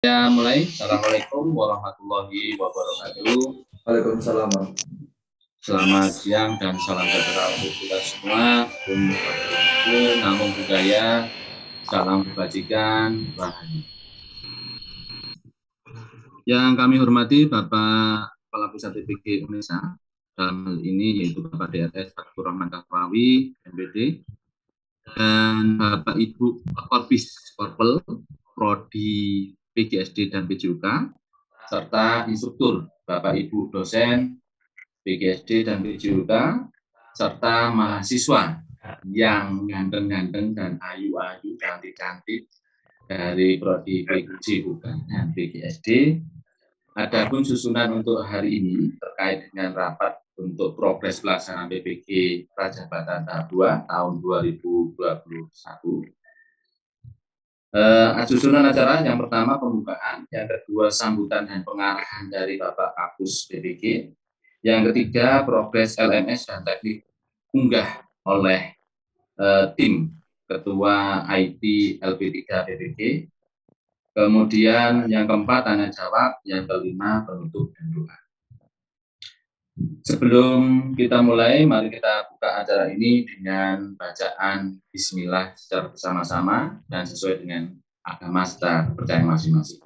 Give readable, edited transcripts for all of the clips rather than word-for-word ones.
Ya, mulai. Assalamualaikum warahmatullahi wabarakatuh. Waalaikumsalam. Selamat siang dan salam sejahtera untuk kita semua. Namo Buddhaya, salam kebajikan, rahayu. Yang kami hormati Bapak Kepala Pusat PPG Unesa, dalam hal ini yaitu Bapak DRS Fathur Rahman Kahrawi, MPD, dan Bapak Ibu Korbis Korpel, Prodi PGSD dan PJUK, serta instruktur Bapak Ibu dosen PGSD dan PJUK, serta mahasiswa yang ganteng-ganteng dan ayu-ayu, cantik-cantik dari Prodi PJUK dan PGSD. Adapun susunan untuk hari ini terkait dengan rapat untuk progres pelaksanaan PPG Prajabatan tahap 2 tahun 2021. Susunan acara yang pertama pembukaan, yang kedua sambutan dan pengarahan dari Bapak Kapus PPG, yang ketiga progres LMS dan teknik unggah oleh tim Ketua IT LP3 PPG, kemudian yang keempat tanya jawab, yang kelima penutup dan doa. Sebelum kita mulai, mari kita buka acara ini dengan bacaan Bismillah secara bersama-sama dan sesuai dengan agama serta kepercayaan masing-masing.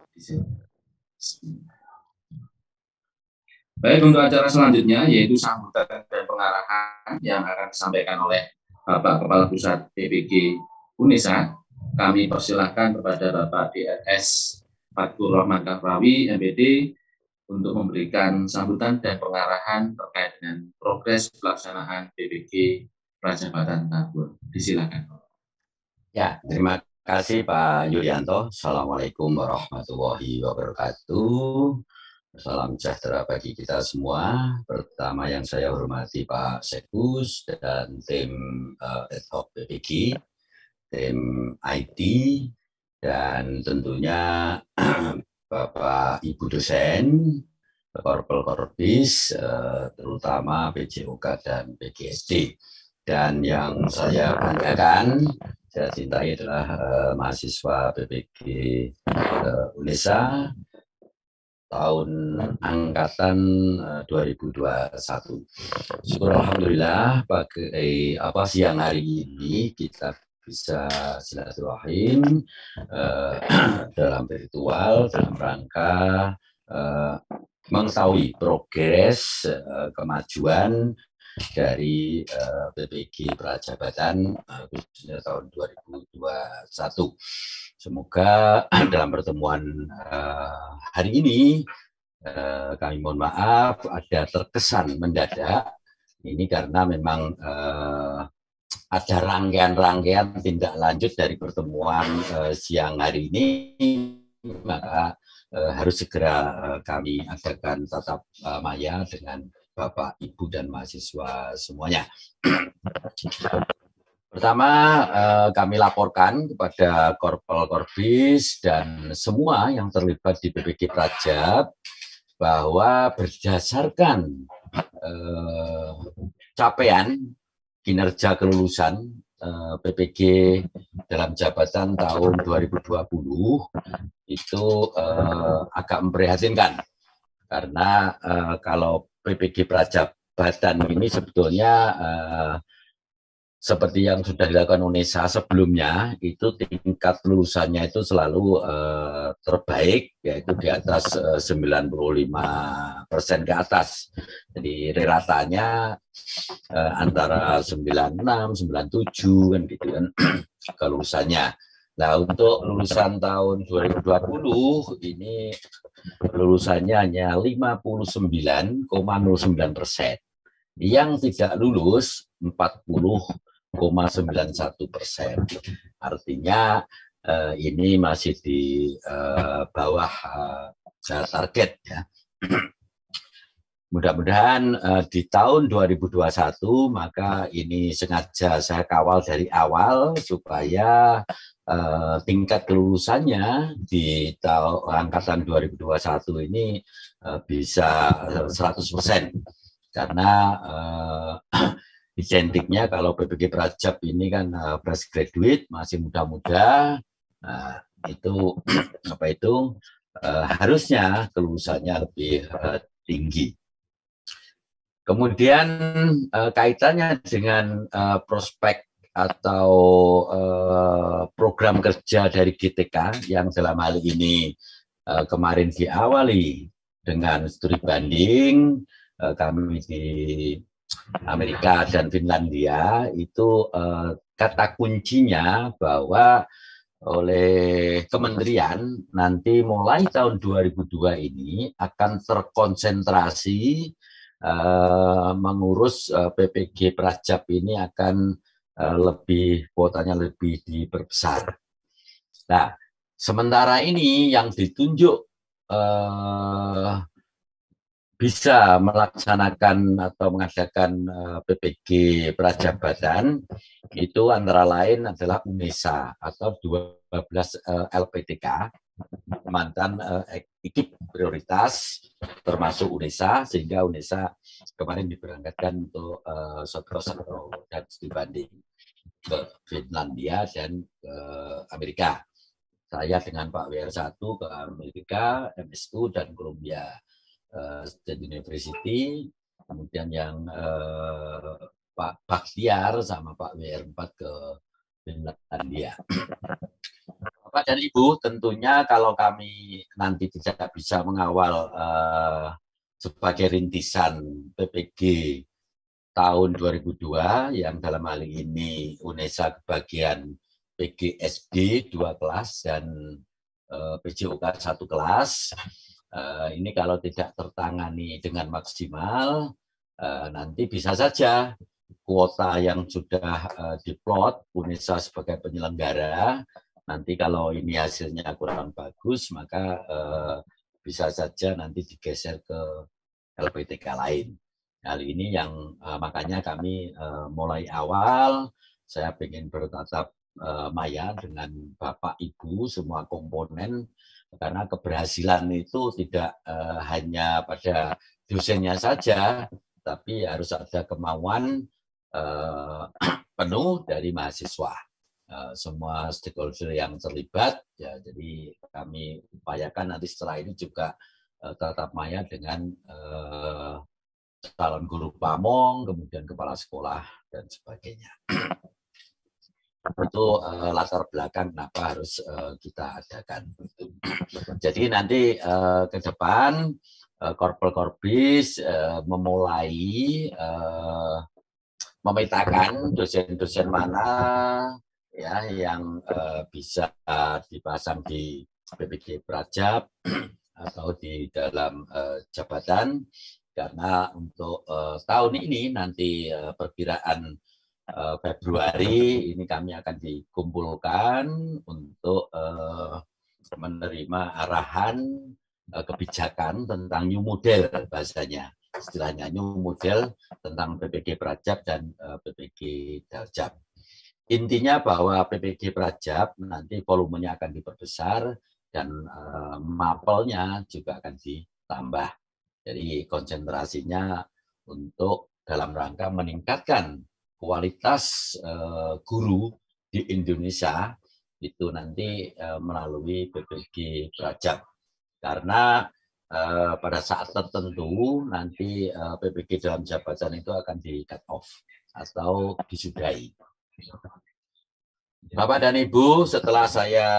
Baik, untuk acara selanjutnya yaitu sambutan dan pengarahan yang akan disampaikan oleh Bapak Kepala Pusat PPG Unesa. Kami persilahkan kepada Bapak DRS Fathur Rahman Kahrawi, MPD, untuk memberikan sambutan dan pengarahan terkait dengan progres pelaksanaan PPG Prajabatan tahap 2. Disilakan. Ya, terima kasih Pak Yulianto. Assalamualaikum warahmatullahi wabarakatuh. Salam sejahtera bagi kita semua. Pertama yang saya hormati Pak Sekus dan tim ad hoc PPG, tim IT, dan tentunya Bapak Ibu dosen, Korpel Korbis, terutama PJUK dan PGSD. Dan yang saya banggakan, saya cintai adalah mahasiswa PPG Unesa tahun angkatan 2021. Syukur alhamdulillah siang hari ini kita bisa silaturahim dalam virtual dalam rangka mengetahui progres kemajuan dari PPG Prajabatan khususnya tahun 2021. Semoga dalam pertemuan hari ini kami mohon maaf ada terkesan mendadak. Ini karena memang ada rangkaian-rangkaian tindak lanjut dari pertemuan siang hari ini, maka harus segera kami adakan tatap maya dengan Bapak, Ibu, dan mahasiswa semuanya. Pertama, kami laporkan kepada Korpel Korbis dan semua yang terlibat di PPG Prajab bahwa berdasarkan capaian kinerja kelulusan PPG dalam jabatan tahun 2020 itu agak memprihatinkan. Karena kalau PPG Prajabatan ini sebetulnya seperti yang sudah dilakukan Unesa sebelumnya, itu tingkat lulusannya itu selalu terbaik, yaitu di atas 95% ke atas. Jadi ratanya antara 96, 97 kan gitu kan kelulusannya. Nah, untuk lulusan tahun 2020 ini lulusannya hanya 59,09%. Yang tidak lulus 40,91%. Artinya ini masih di bawah target ya. Mudah-mudahan di tahun 2021 maka ini sengaja saya kawal dari awal supaya tingkat kelulusannya di angkatan 2021 ini bisa 100%. Karena identiknya kalau PPG Prajab ini kan fresh graduate, masih muda-muda, itu harusnya kelulusannya lebih tinggi. Kemudian kaitannya dengan prospek atau program kerja dari GTK yang dalam hal ini kemarin diawali dengan studi banding, kami di Amerika dan Finlandia itu kata kuncinya bahwa oleh kementerian nanti mulai tahun 2002 ini akan terkonsentrasi mengurus PPG Prajab ini akan lebih kuotanya lebih diperbesar. Nah, sementara ini yang ditunjuk bisa melaksanakan atau mengadakan PPG Prajabatan itu antara lain adalah UNESA atau 12 LPTK, mantan ekip prioritas termasuk UNESA, sehingga UNESA kemarin diberangkatkan untuk sotro dan studi banding ke Finlandia dan ke Amerika. Saya dengan Pak WR1 ke Amerika, MSU dan Columbia State University, kemudian yang Pak Baktiar sama Pak WR4 ke Finlandia. Bapak dan Ibu, tentunya kalau kami nanti tidak bisa mengawal sebagai rintisan PPG tahun 2002, yang dalam hal ini UNESA bagian PGSD 2 kelas dan PJOK 1 kelas, ini kalau tidak tertangani dengan maksimal, nanti bisa saja kuota yang sudah diplot UNESA sebagai penyelenggara, nanti kalau ini hasilnya kurang bagus, maka bisa saja nanti digeser ke LPTK lain. Hal ini yang makanya kami mulai awal, saya ingin bertatap maya dengan Bapak Ibu semua komponen, karena keberhasilan itu tidak hanya pada dosennya saja, tapi harus ada kemauan penuh dari mahasiswa, semua stakeholder yang terlibat. Ya, jadi kami upayakan nanti setelah ini juga tatap maya dengan calon guru pamong, kemudian kepala sekolah dan sebagainya. Itu latar belakang kenapa harus kita adakan. Jadi nanti ke depan Korpel-Korbis memulai memetakan dosen-dosen mana ya yang bisa dipasang di PPG Prajab atau di dalam jabatan, karena untuk tahun ini nanti perkiraan Februari ini kami akan dikumpulkan untuk menerima arahan kebijakan tentang new model, bahasanya istilahnya new model tentang PPG Prajab dan PPG Daljab. Intinya bahwa PPG Prajab nanti volumenya akan diperbesar dan mapelnya juga akan ditambah. Jadi konsentrasinya untuk dalam rangka meningkatkan kualitas guru di Indonesia itu nanti melalui PPG Prajab. Karena pada saat tertentu nanti PPG dalam jabatan itu akan di cut off atau disudahi. Bapak dan Ibu, setelah saya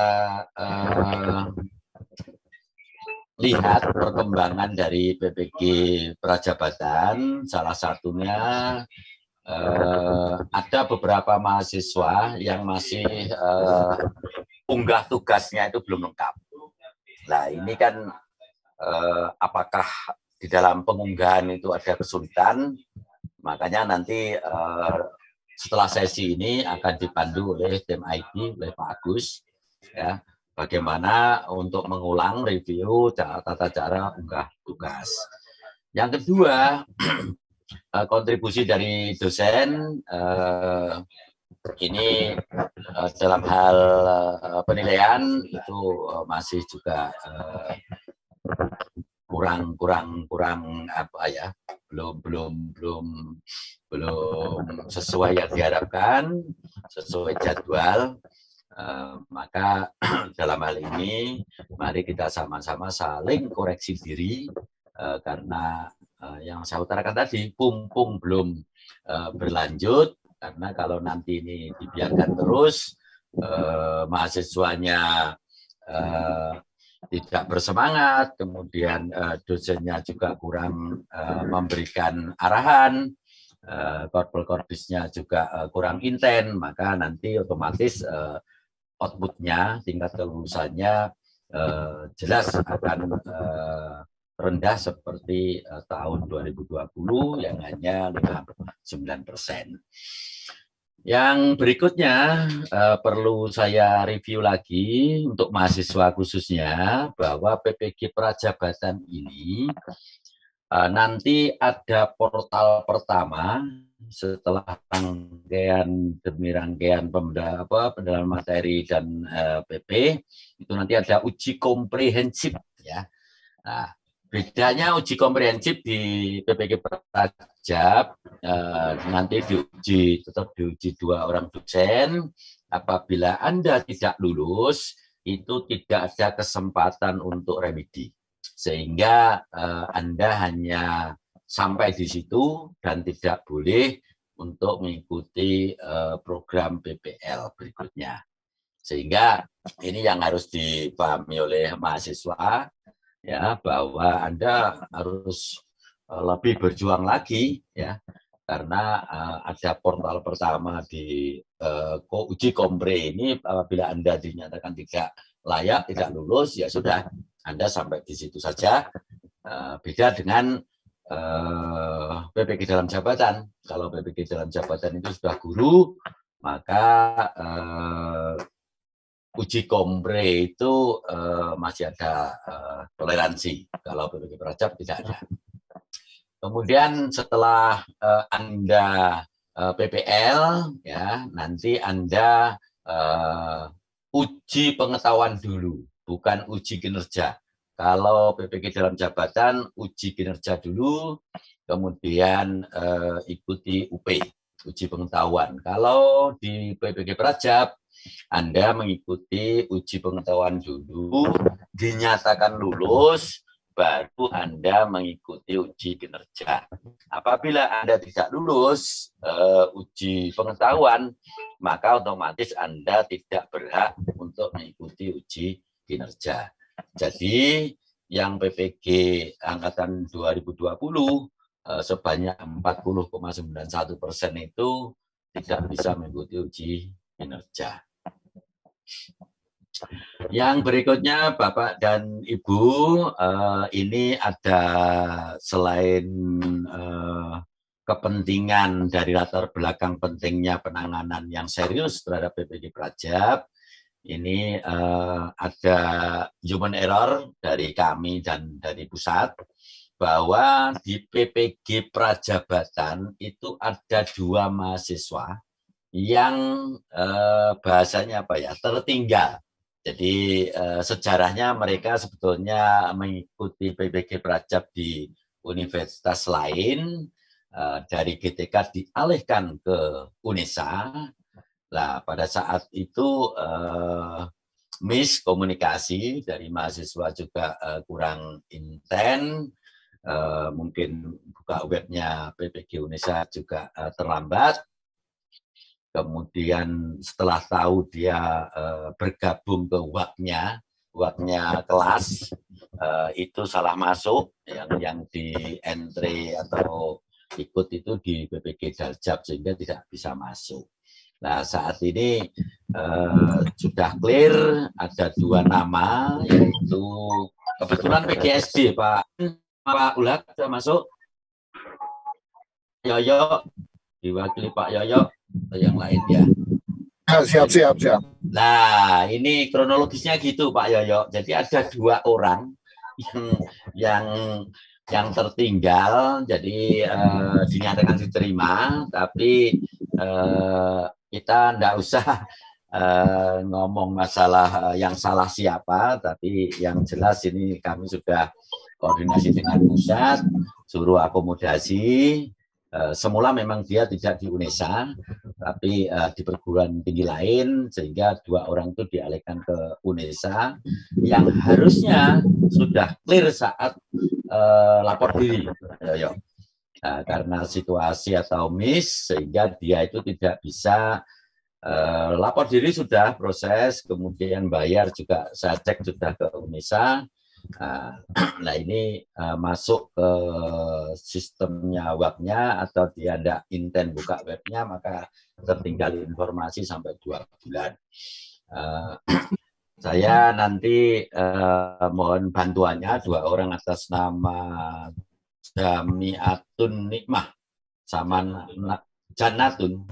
lihat perkembangan dari PPG Prajabatan, salah satunya ada beberapa mahasiswa yang masih unggah tugasnya itu belum lengkap. Nah, ini kan apakah di dalam pengunggahan itu ada kesulitan? Makanya nanti setelah sesi ini akan dipandu oleh tim IT, oleh Pak Agus, ya, bagaimana untuk mengulang review tata cara unggah tugas. Yang kedua, kontribusi dari dosen ini dalam hal penilaian itu masih juga kurang apa ya, belum sesuai yang diharapkan, sesuai jadwal. Maka dalam hal ini mari kita sama-sama saling koreksi diri, karena yang saya utarakan tadi, mumpung belum berlanjut, karena kalau nanti ini dibiarkan terus, mahasiswanya tidak bersemangat, kemudian dosennya juga kurang memberikan arahan, korpel-korbisnya juga kurang intens, maka nanti otomatis outputnya, tingkat kelulusannya jelas akan rendah seperti tahun 2020 yang hanya 59%. Yang berikutnya perlu saya review lagi untuk mahasiswa khususnya, bahwa PPG Prajabatan ini nanti ada portal pertama setelah rangkaian demi rangkaian pendalaman materi dan PP, itu nanti ada uji komprehensif ya. Nah, bedanya uji komprehensif di PPG Prajab, nanti tetap diuji 2 orang dosen. Apabila Anda tidak lulus, itu tidak ada kesempatan untuk remedi. Sehingga Anda hanya sampai di situ dan tidak boleh untuk mengikuti program PPL berikutnya. Sehingga ini yang harus dipahami oleh mahasiswa, ya, bahwa Anda harus lebih berjuang lagi, ya, karena ada portal pertama di uji kompre ini. Apabila Anda dinyatakan tidak layak, tidak lulus, ya sudah, Anda sampai di situ saja. Beda dengan PPG dalam jabatan. Kalau PPG dalam jabatan itu sudah guru, maka uji kompre itu masih ada toleransi. Kalau PPG Prajab tidak ada. Kemudian setelah Anda PPL, ya, nanti Anda uji pengetahuan dulu, bukan uji kinerja. Kalau PPG dalam jabatan, uji kinerja dulu, kemudian ikuti UP, uji pengetahuan. Kalau di PPG Prajab, Anda mengikuti uji pengetahuan dulu, dinyatakan lulus, baru Anda mengikuti uji kinerja. Apabila Anda tidak lulus uji pengetahuan, maka otomatis Anda tidak berhak untuk mengikuti uji kinerja. Jadi yang PPG angkatan 2020 sebanyak 40,91% itu tidak bisa mengikuti uji kinerja. Yang berikutnya, Bapak dan Ibu, ini ada selain kepentingan dari latar belakang pentingnya penanganan yang serius terhadap PPG Prajab, ini ada human error dari kami dan dari pusat, bahwa di PPG Prajabatan itu ada 2 mahasiswa yang bahasanya apa ya, tertinggal. Jadi sejarahnya mereka sebetulnya mengikuti PPG Prajab di universitas lain, dari GTK dialihkan ke UNESA. Nah, pada saat itu miskomunikasi dari mahasiswa juga kurang intens, mungkin buka webnya PPG UNESA juga terlambat. Kemudian setelah tahu dia bergabung ke WAK-nya kelas, itu salah masuk, yang di entry atau ikut itu di PPG Daljab, sehingga tidak bisa masuk. Nah, saat ini sudah clear, ada 2 nama, yaitu kebetulan PGSD, Pak Ulat sudah masuk, Yoyo, diwakili Pak Yoyo, atau yang lain ya. Siap. Nah, ini kronologisnya gitu Pak Yoyo. Jadi ada 2 orang yang tertinggal, jadi dinyatakan diterima, tapi kita tidak usah ngomong masalah yang salah siapa, tapi yang jelas ini kami sudah koordinasi dengan pusat, suruh akomodasi, semula memang dia tidak di UNESA, tapi di perguruan tinggi lain, sehingga 2 orang itu dialihkan ke UNESA yang harusnya sudah clear saat lapor diri. Nah, karena situasi atau miss, sehingga dia itu tidak bisa lapor diri, sudah proses, kemudian bayar juga saya cek sudah ke UNESA. Nah ini masuk ke sistemnya webnya atau dia tidak intent buka webnya, maka tertinggal informasi sampai 2 bulan. Saya nanti mohon bantuannya 2 orang atas nama Jamiatun Nikmah sama Janatun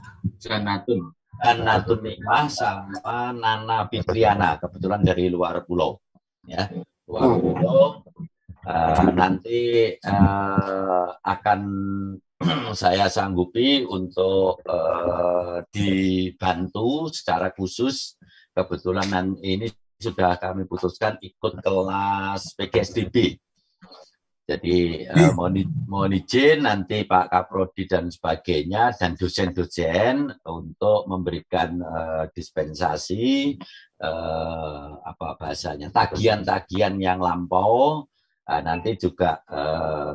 Nikmah sama Nana Fitriana, kebetulan dari luar pulau, ya. Nanti akan saya sanggupi untuk dibantu secara khusus. Kebetulan ini sudah kami putuskan ikut kelas PGSDB. Jadi mohon izin nanti Pak Kaprodi dan sebagainya dan dosen-dosen untuk memberikan dispensasi apa bahasanya, tagihan-tagihan yang lampau. Nanti juga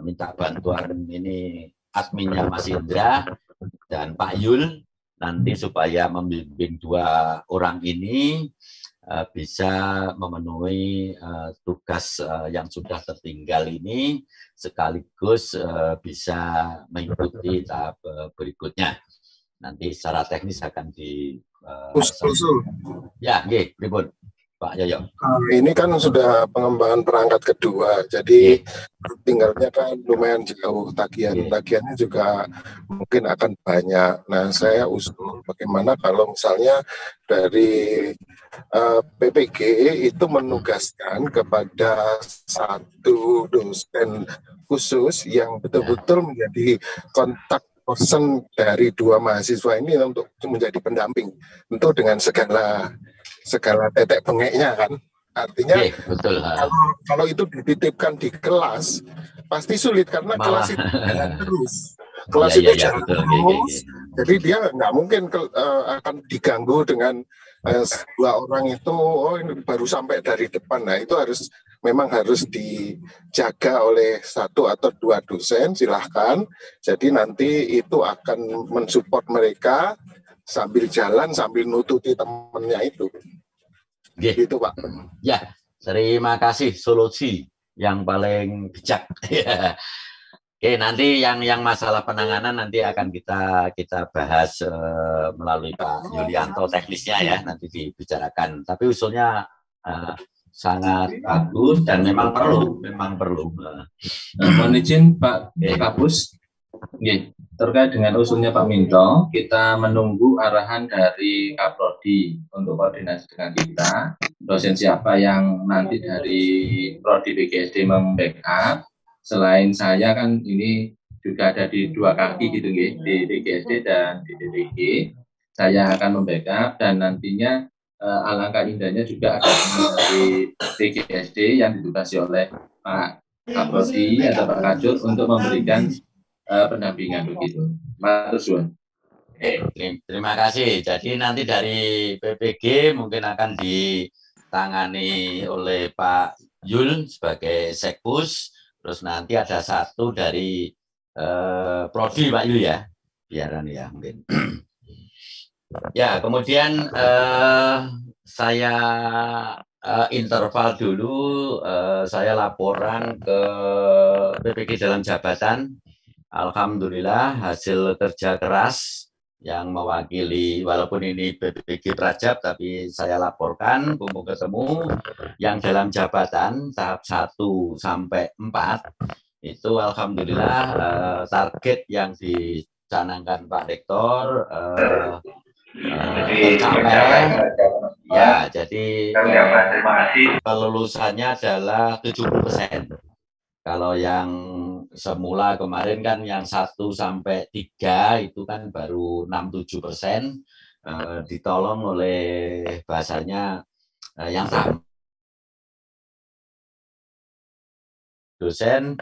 minta bantuan ini adminnya Mas Indra dan Pak Yul nanti supaya membimbing 2 orang ini bisa memenuhi tugas yang sudah tertinggal ini, sekaligus bisa mengikuti tahap berikutnya. Nanti secara teknis akan di ya, ribut Pak Yoyo. Ini kan sudah pengembangan perangkat kedua, jadi tinggalnya kan lumayan jauh, tagihannya juga mungkin akan banyak. Nah, saya usul bagaimana kalau misalnya dari PPG itu menugaskan kepada 1 dosen khusus yang betul-betul menjadi kontak person dari 2 mahasiswa ini untuk menjadi pendamping, tentu dengan segala tetek bengeknya kan. Artinya betul. Kalau itu dititipkan di kelas pasti sulit karena kelas itu jalan terus. Kelas itu jalan terus. Jadi dia nggak mungkin akan diganggu dengan 2 orang itu, oh ini baru sampai dari depan. Nah itu memang harus dijaga oleh 1 atau 2 dosen, silahkan. Jadi nanti itu akan mensupport mereka sambil jalan, sambil nututi temannya itu. Gitu Pak. Ya, terima kasih solusi yang paling bijak. Oke, nanti yang masalah penanganan nanti akan kita bahas melalui Pak Yulianto teknisnya ya, nanti dibicarakan. Tapi usulnya sangat bagus dan memang perlu. Mohon izin Pak Kapus, terkait dengan usulnya Pak Minto, kita menunggu arahan dari Kaprodi untuk koordinasi dengan kita. Dosen siapa yang nanti dari Prodi PGSD membackup. Selain saya kan ini juga ada di 2 kaki gitu, di PGSD dan di DPG. Saya akan membackup dan nantinya alangkah indahnya juga ada di PGSD yang ditugasi oleh Pak Kaprodi atau Pak Kajur untuk memberikan pendampingan begitu. Terima kasih. Jadi nanti dari PPG mungkin akan ditangani oleh Pak Yul sebagai Sekpus. Terus nanti ada 1 dari Prodi Pak Yul ya, biaran ya mungkin. Ya, kemudian saya interval dulu, saya laporan ke PPG dalam jabatan. Alhamdulillah hasil kerja keras yang mewakili, walaupun ini PPG Prajab, tapi saya laporkan kumpul ketemu yang dalam jabatan tahap 1 sampai 4 itu alhamdulillah target yang dicanangkan Pak Rektor tercapai. Ya, jadi kelulusannya adalah 70%. Kalau yang semula kemarin kan yang 1 sampai 3 itu kan baru 6-7%, ditolong oleh bahasanya yang dosen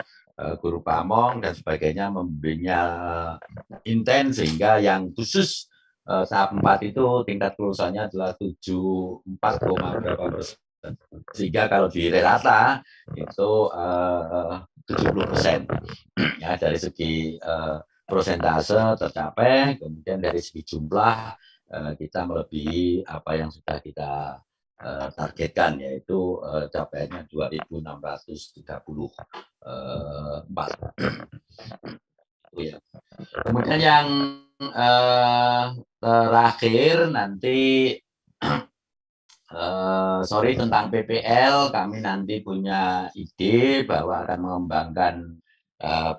guru pamong dan sebagainya membimbingnya intens, sehingga yang khusus tahap 4 itu tingkat kelulusannya adalah 74, sehingga kalau di rata itu 70% ya dari segi persentase tercapai, kemudian dari segi jumlah kita melebihi apa yang sudah kita targetkan, yaitu capaiannya 2.634. Ya. Kemudian yang terakhir nanti sorry tentang PPL, kami nanti punya ide bahwa akan mengembangkan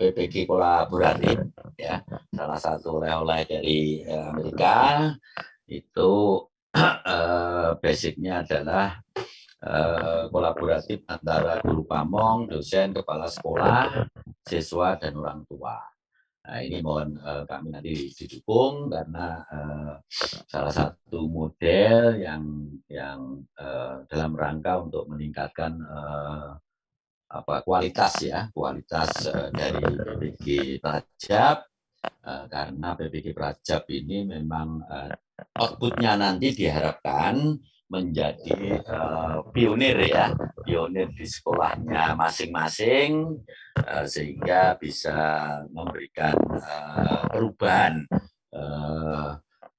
PPG kolaboratif, ya, salah satu oleh-oleh dari Amerika itu basicnya adalah kolaboratif antara guru pamong, dosen, kepala sekolah, siswa dan orang tua. Nah, ini mohon kami nanti didukung karena salah satu model yang dalam rangka untuk meningkatkan kualitas dari PPG Prajab, karena PPG Prajab ini memang outputnya nanti diharapkan menjadi pionir di sekolahnya masing-masing, sehingga bisa memberikan perubahan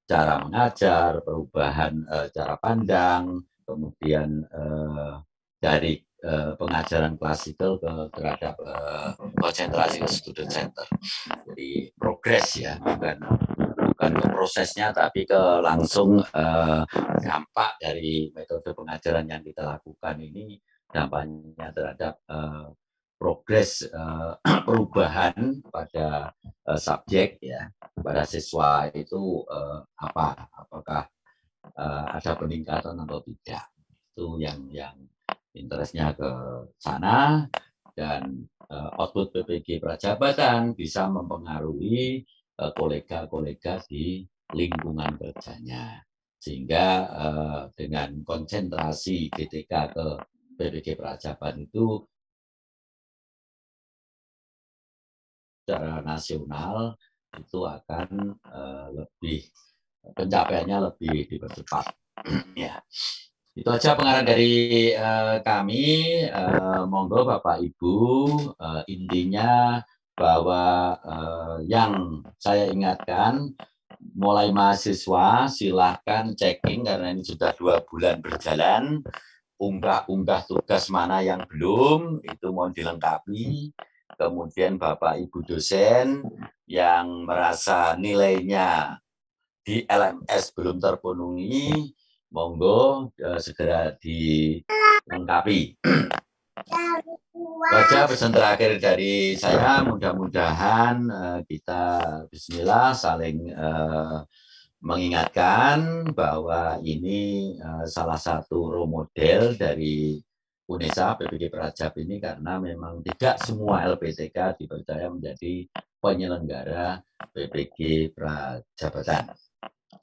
cara mengajar, perubahan cara pandang, kemudian dari pengajaran klasikal terhadap konsentrasi ke student center. Jadi progres ya, bukan ke prosesnya, tapi ke langsung dampak dari metode pengajaran yang kita lakukan ini, dampaknya terhadap progres perubahan pada subjek ya, pada siswa itu apakah ada peningkatan atau tidak. Itu yang interestnya ke sana, dan output PPG Prajabatan bisa mempengaruhi kolega-kolega di lingkungan kerjanya, sehingga dengan konsentrasi GTK ke PPG Prajaban itu secara nasional itu akan lebih pencapaiannya lebih dipercepat. Ya. Itu aja pengarahan dari kami. Monggo Bapak Ibu, intinya bahwa yang saya ingatkan, mulai mahasiswa silahkan checking karena ini sudah 2 bulan berjalan, unggah tugas mana yang belum, itu mohon dilengkapi. Kemudian Bapak Ibu dosen yang merasa nilainya di LMS belum terpenuhi, monggo segera dilengkapi. Baca pesan terakhir dari saya, mudah-mudahan kita bismillah saling mengingatkan bahwa ini salah satu role model dari UNESA PPG Prajab ini, karena memang tidak semua LPTK dipercaya menjadi penyelenggara PPG Prajabatan.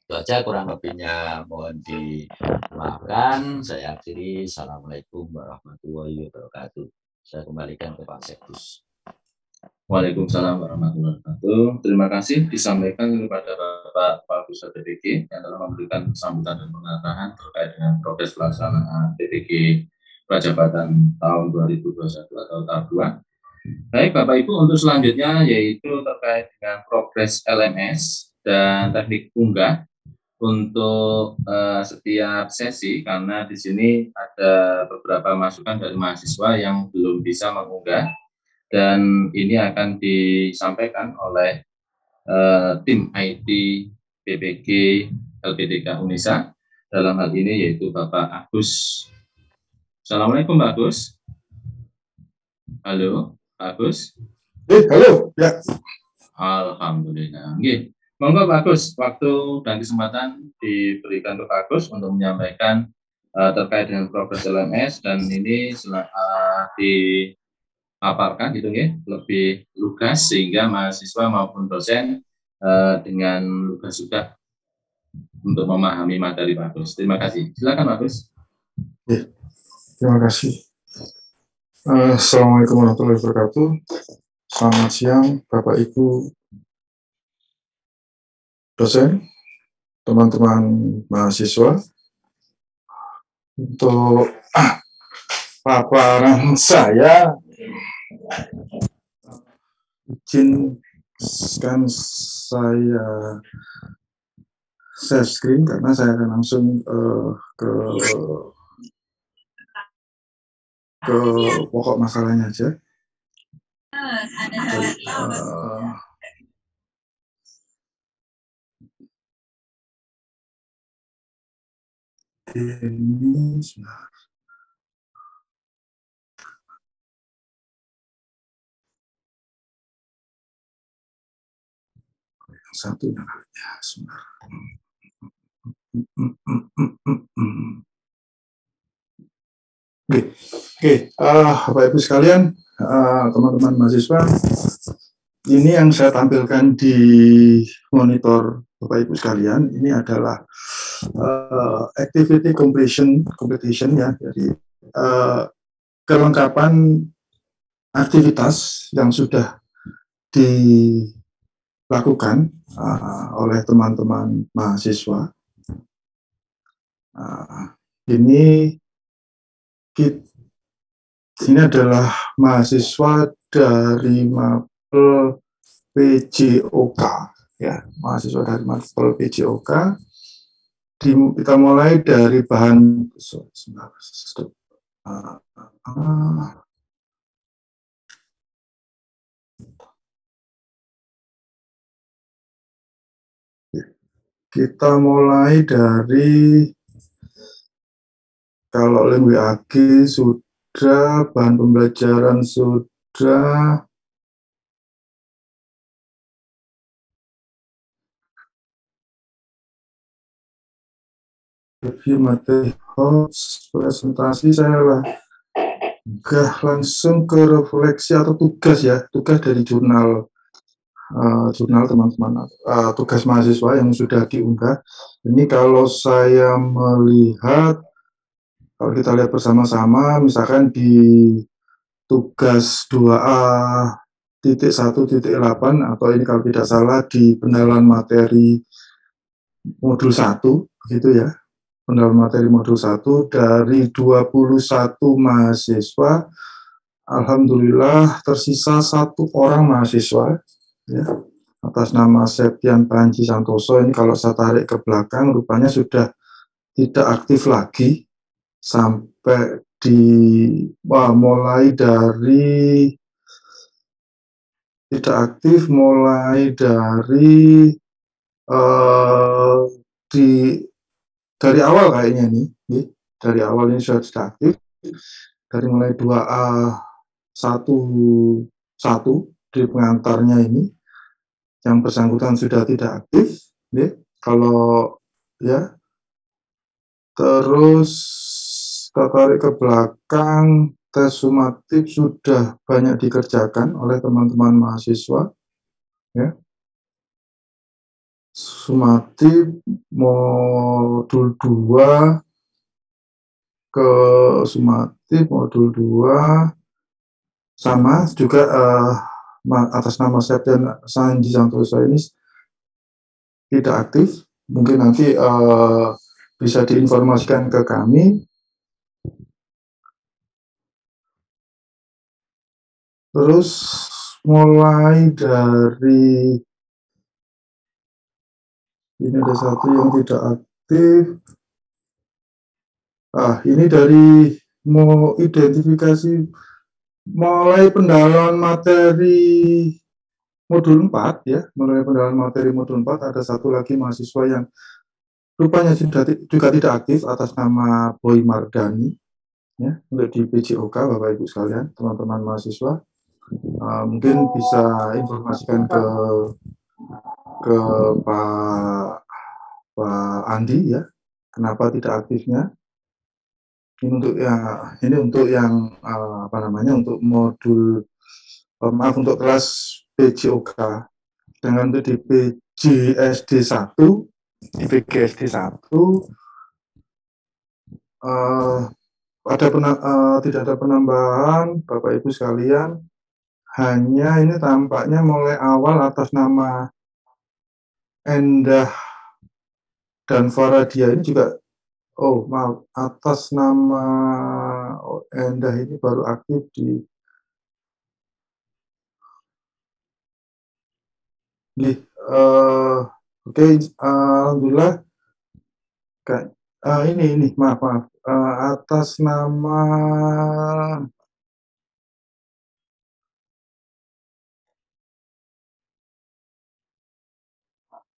Itu aja kurang lebihnya, mohon dimaafkan. Saya akhiri. Assalamualaikum warahmatullahi wabarakatuh. Saya kembalikan ke Pak Sekdus. Waalaikumsalam warahmatullahi wabarakatuh. Terima kasih disampaikan kepada Bapak Kapusat PPG yang telah memberikan sambutan dan pengarahan terkait dengan progres pelaksanaan PPG Prajabatan tahun 2021 atau tahap 2. Baik Bapak Ibu, untuk selanjutnya yaitu terkait dengan progres LMS dan teknik unggah untuk setiap sesi, karena di sini ada beberapa masukan dari mahasiswa yang belum bisa mengunggah, dan ini akan disampaikan oleh tim IT PPG LPTK UNESA, dalam hal ini yaitu Bapak Agus. Assalamualaikum Pak Agus. Halo Pak Agus. Halo ya. Alhamdulillah. Oke. Monggo Pak Agus, waktu dan kesempatan diberikan ke Pak Agus untuk menyampaikan terkait dengan progres LMS, dan ini dipaparkan gitu ya, lebih lugas sehingga mahasiswa maupun dosen dengan lugas juga untuk memahami materi Pak Agus. Terima kasih. Silakan Pak Agus. Ya, terima kasih. Assalamualaikum warahmatullahi wabarakatuh. Selamat siang, Bapak Ibu dosen, teman-teman mahasiswa. Untuk paparan saya, izinkan saya share screen karena saya akan langsung ke pokok masalahnya aja. Ini sudah satu ya, sebentar. Oke, Bapak Ibu sekalian, teman-teman mahasiswa, ini yang saya tampilkan di monitor Bapak Ibu sekalian. Ini adalah activity completion ya, jadi kelengkapan aktivitas yang sudah dilakukan oleh teman-teman mahasiswa. Ini adalah mahasiswa dari Mapel PJOK, ya, mahasiswa dari Mapel PJOK. Kita mulai dari bahan kita mulai dari kalau WAG sudah, bahan pembelajaran sudah, review materi host, presentasi saya lah langsung ke refleksi atau tugas ya, tugas dari jurnal teman-teman, tugas mahasiswa yang sudah diunggah. Ini kalau saya melihat, kalau kita lihat bersama-sama, misalkan di tugas 2A.1.8 atau ini kalau tidak salah di pendalaman materi modul 1, begitu ya. Pendalaman materi modul 1 dari 21 mahasiswa, alhamdulillah tersisa 1 orang mahasiswa, ya, atas nama Septian Panji Santoso. Ini kalau saya tarik ke belakang, rupanya sudah tidak aktif lagi sampai mulai dari tidak aktif, mulai dari dari awal kayaknya nih, dari awal ini sudah tidak aktif, dari mulai 2A1 di pengantarnya ini, yang bersangkutan sudah tidak aktif, ya. Kalau ya, terus kita tarik ke belakang, tes sumatif sudah banyak dikerjakan oleh teman-teman mahasiswa, ya. Sumatif modul 2 ke sumatif modul 2 sama juga atas nama Septian Panji Santoso ini tidak aktif. Mungkin nanti bisa diinformasikan ke kami. Terus mulai dari ini ada satu yang tidak aktif. Ini dari mau identifikasi mulai pendalaman materi modul 4 ya, mulai pendalaman materi modul 4 ada satu lagi mahasiswa yang rupanya juga tidak aktif atas nama Boy Mardani, ya, untuk di PJOK, Bapak Ibu sekalian, teman-teman mahasiswa. Mungkin bisa informasikan ke Pak Andi ya, kenapa tidak aktifnya. Ini untuk yang apa namanya, untuk modul untuk kelas PJOK. Dengan untuk di PGSD 1, di PGSD 1 tidak ada penambahan, Bapak Ibu sekalian. hanya ini tampaknya mulai awal atas nama Endah dan Faradia ini juga, oh maaf, atas nama Endah ini baru aktif di oke, alhamdulillah. Ini maaf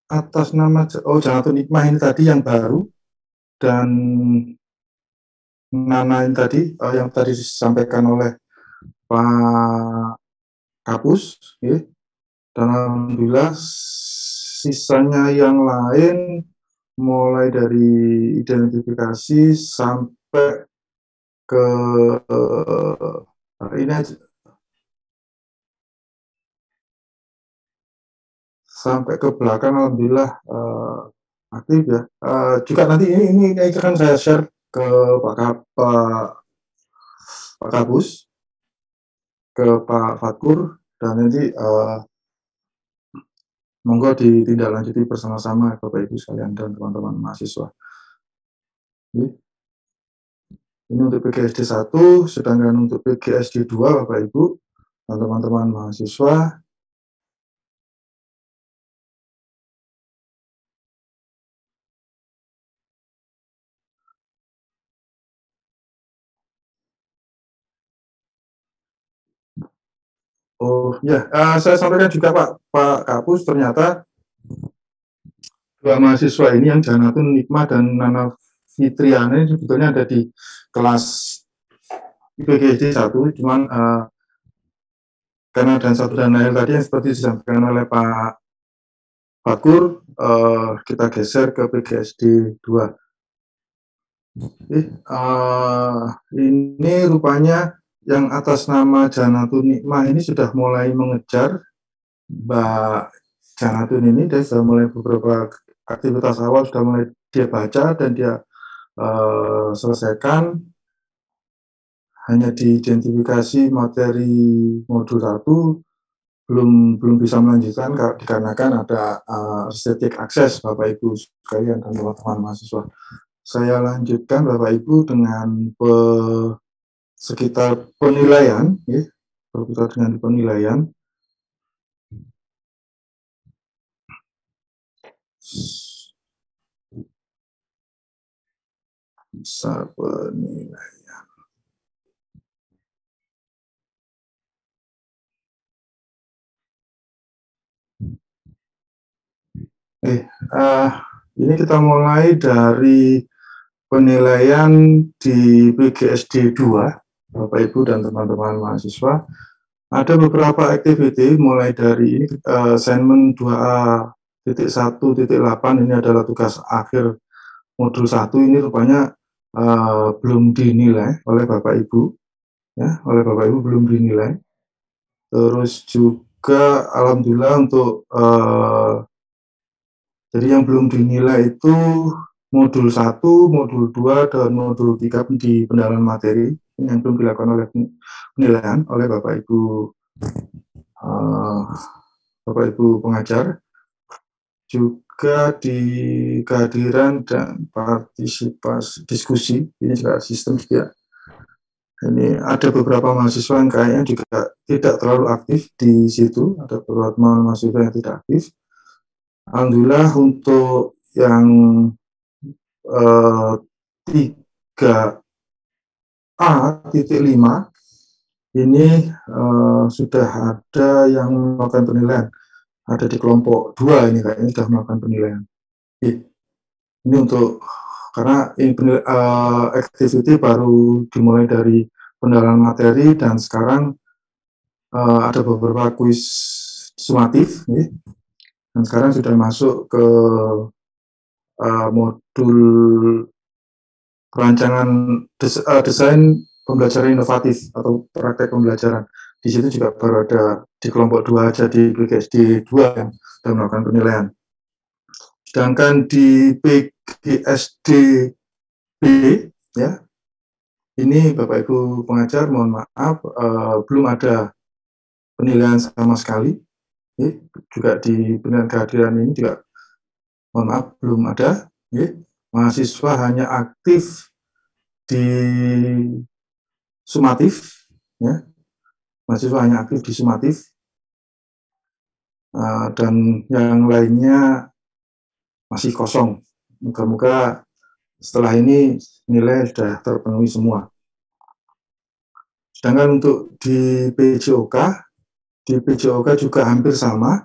atas nama Janatun Hikmah ini tadi yang baru, dan Nana ini tadi yang tadi disampaikan oleh Pak Kapus, ya. Dan alhamdulillah sisanya yang lain mulai dari identifikasi sampai ke ini aja, sampai ke belakang alhamdulillah aktif ya. Juga nanti ini akan saya share ke Pak Kapus, ke Pak Fatkur, dan nanti monggo ditindaklanjuti bersama-sama Bapak Ibu sekalian dan teman-teman mahasiswa. Ini untuk PGSD 1, sedangkan untuk PGSD 2 Bapak Ibu dan teman-teman mahasiswa saya sampaikan juga Pak Kapus, ternyata dua mahasiswa ini yang Janatun Hikmah dan Nana Fitriana ini sebetulnya ada di kelas PGSD 1, cuman karena dan satu dan lain tadi yang seperti disampaikan oleh Pak Fatkur, kita geser ke PGSD 2. Ini rupanya yang atas nama Janatun Hikmah ini sudah mulai mengejar Mbak Janatun ini. Dia sudah mulai beberapa aktivitas awal sudah mulai dia baca dan dia selesaikan. Hanya diidentifikasi materi modul 1 belum bisa melanjutkan dikarenakan ada restricted access Bapak Ibu sekalian dan teman-teman mahasiswa. Saya lanjutkan Bapak Ibu dengan sekitar penilaian, ya, berputar dengan penilaian. Besar penilaian. Ini kita mulai dari penilaian di PGSD 2, Bapak Ibu dan teman-teman mahasiswa. Ada beberapa activity mulai dari assignment 2A.1.8, ini adalah tugas akhir modul 1, ini rupanya belum dinilai oleh Bapak Ibu, ya, belum dinilai. Terus juga alhamdulillah untuk jadi yang belum dinilai itu modul 1, modul 2, dan modul 3 di pendalaman materi, ini yang belum dilakukan oleh penilaian oleh Bapak Ibu pengajar. Juga di kehadiran dan partisipasi diskusi, ini juga sistem juga. Ini ada beberapa mahasiswa yang kayaknya juga tidak terlalu aktif di situ, ada beberapa mahasiswa yang tidak aktif. Alhamdulillah untuk yang 3A.5 ini sudah ada yang melakukan penilaian. Ada di kelompok 2 ini kayaknya sudah melakukan penilaian. Ini untuk karena ini activity baru dimulai dari pendalaman materi dan sekarang ada beberapa kuis sumatif, ya. Dan sekarang sudah masuk ke modul perancangan desain pembelajaran inovatif atau praktek pembelajaran. Di situ juga baru ada di kelompok 2 aja di PGSD 2 yang sudah melakukan penilaian. Sedangkan di PGSD B, ya, ini Bapak Ibu pengajar mohon maaf belum ada penilaian sama sekali. Juga di penilaian kehadiran ini juga mohon maaf belum ada. Mahasiswa hanya aktif di sumatif, ya. Mahasiswa hanya aktif di sumatif, dan yang lainnya masih kosong. Moga-moga setelah ini nilai sudah terpenuhi semua. Sedangkan untuk di PJOK juga hampir sama.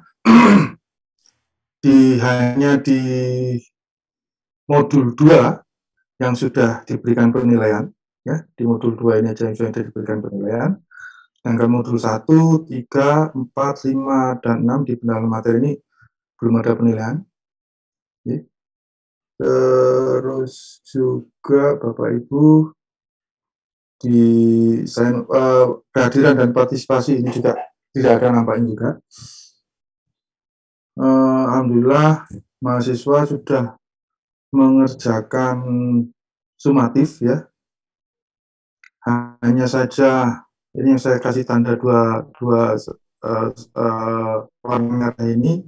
Hanya di modul 2 yang sudah diberikan penilaian, ya, di modul 2 ini aja yang sudah diberikan penilaian. Sedangkan modul 1, 3, 4, 5, dan 6 di pendalaman materi ini belum ada penilaian. Ya. Terus juga Bapak Ibu, kehadiran dan partisipasi ini juga tidak ada nampaknya juga. Alhamdulillah mahasiswa sudah mengerjakan sumatif, ya. Hanya saja ini yang saya kasih tanda dua warna merah ini,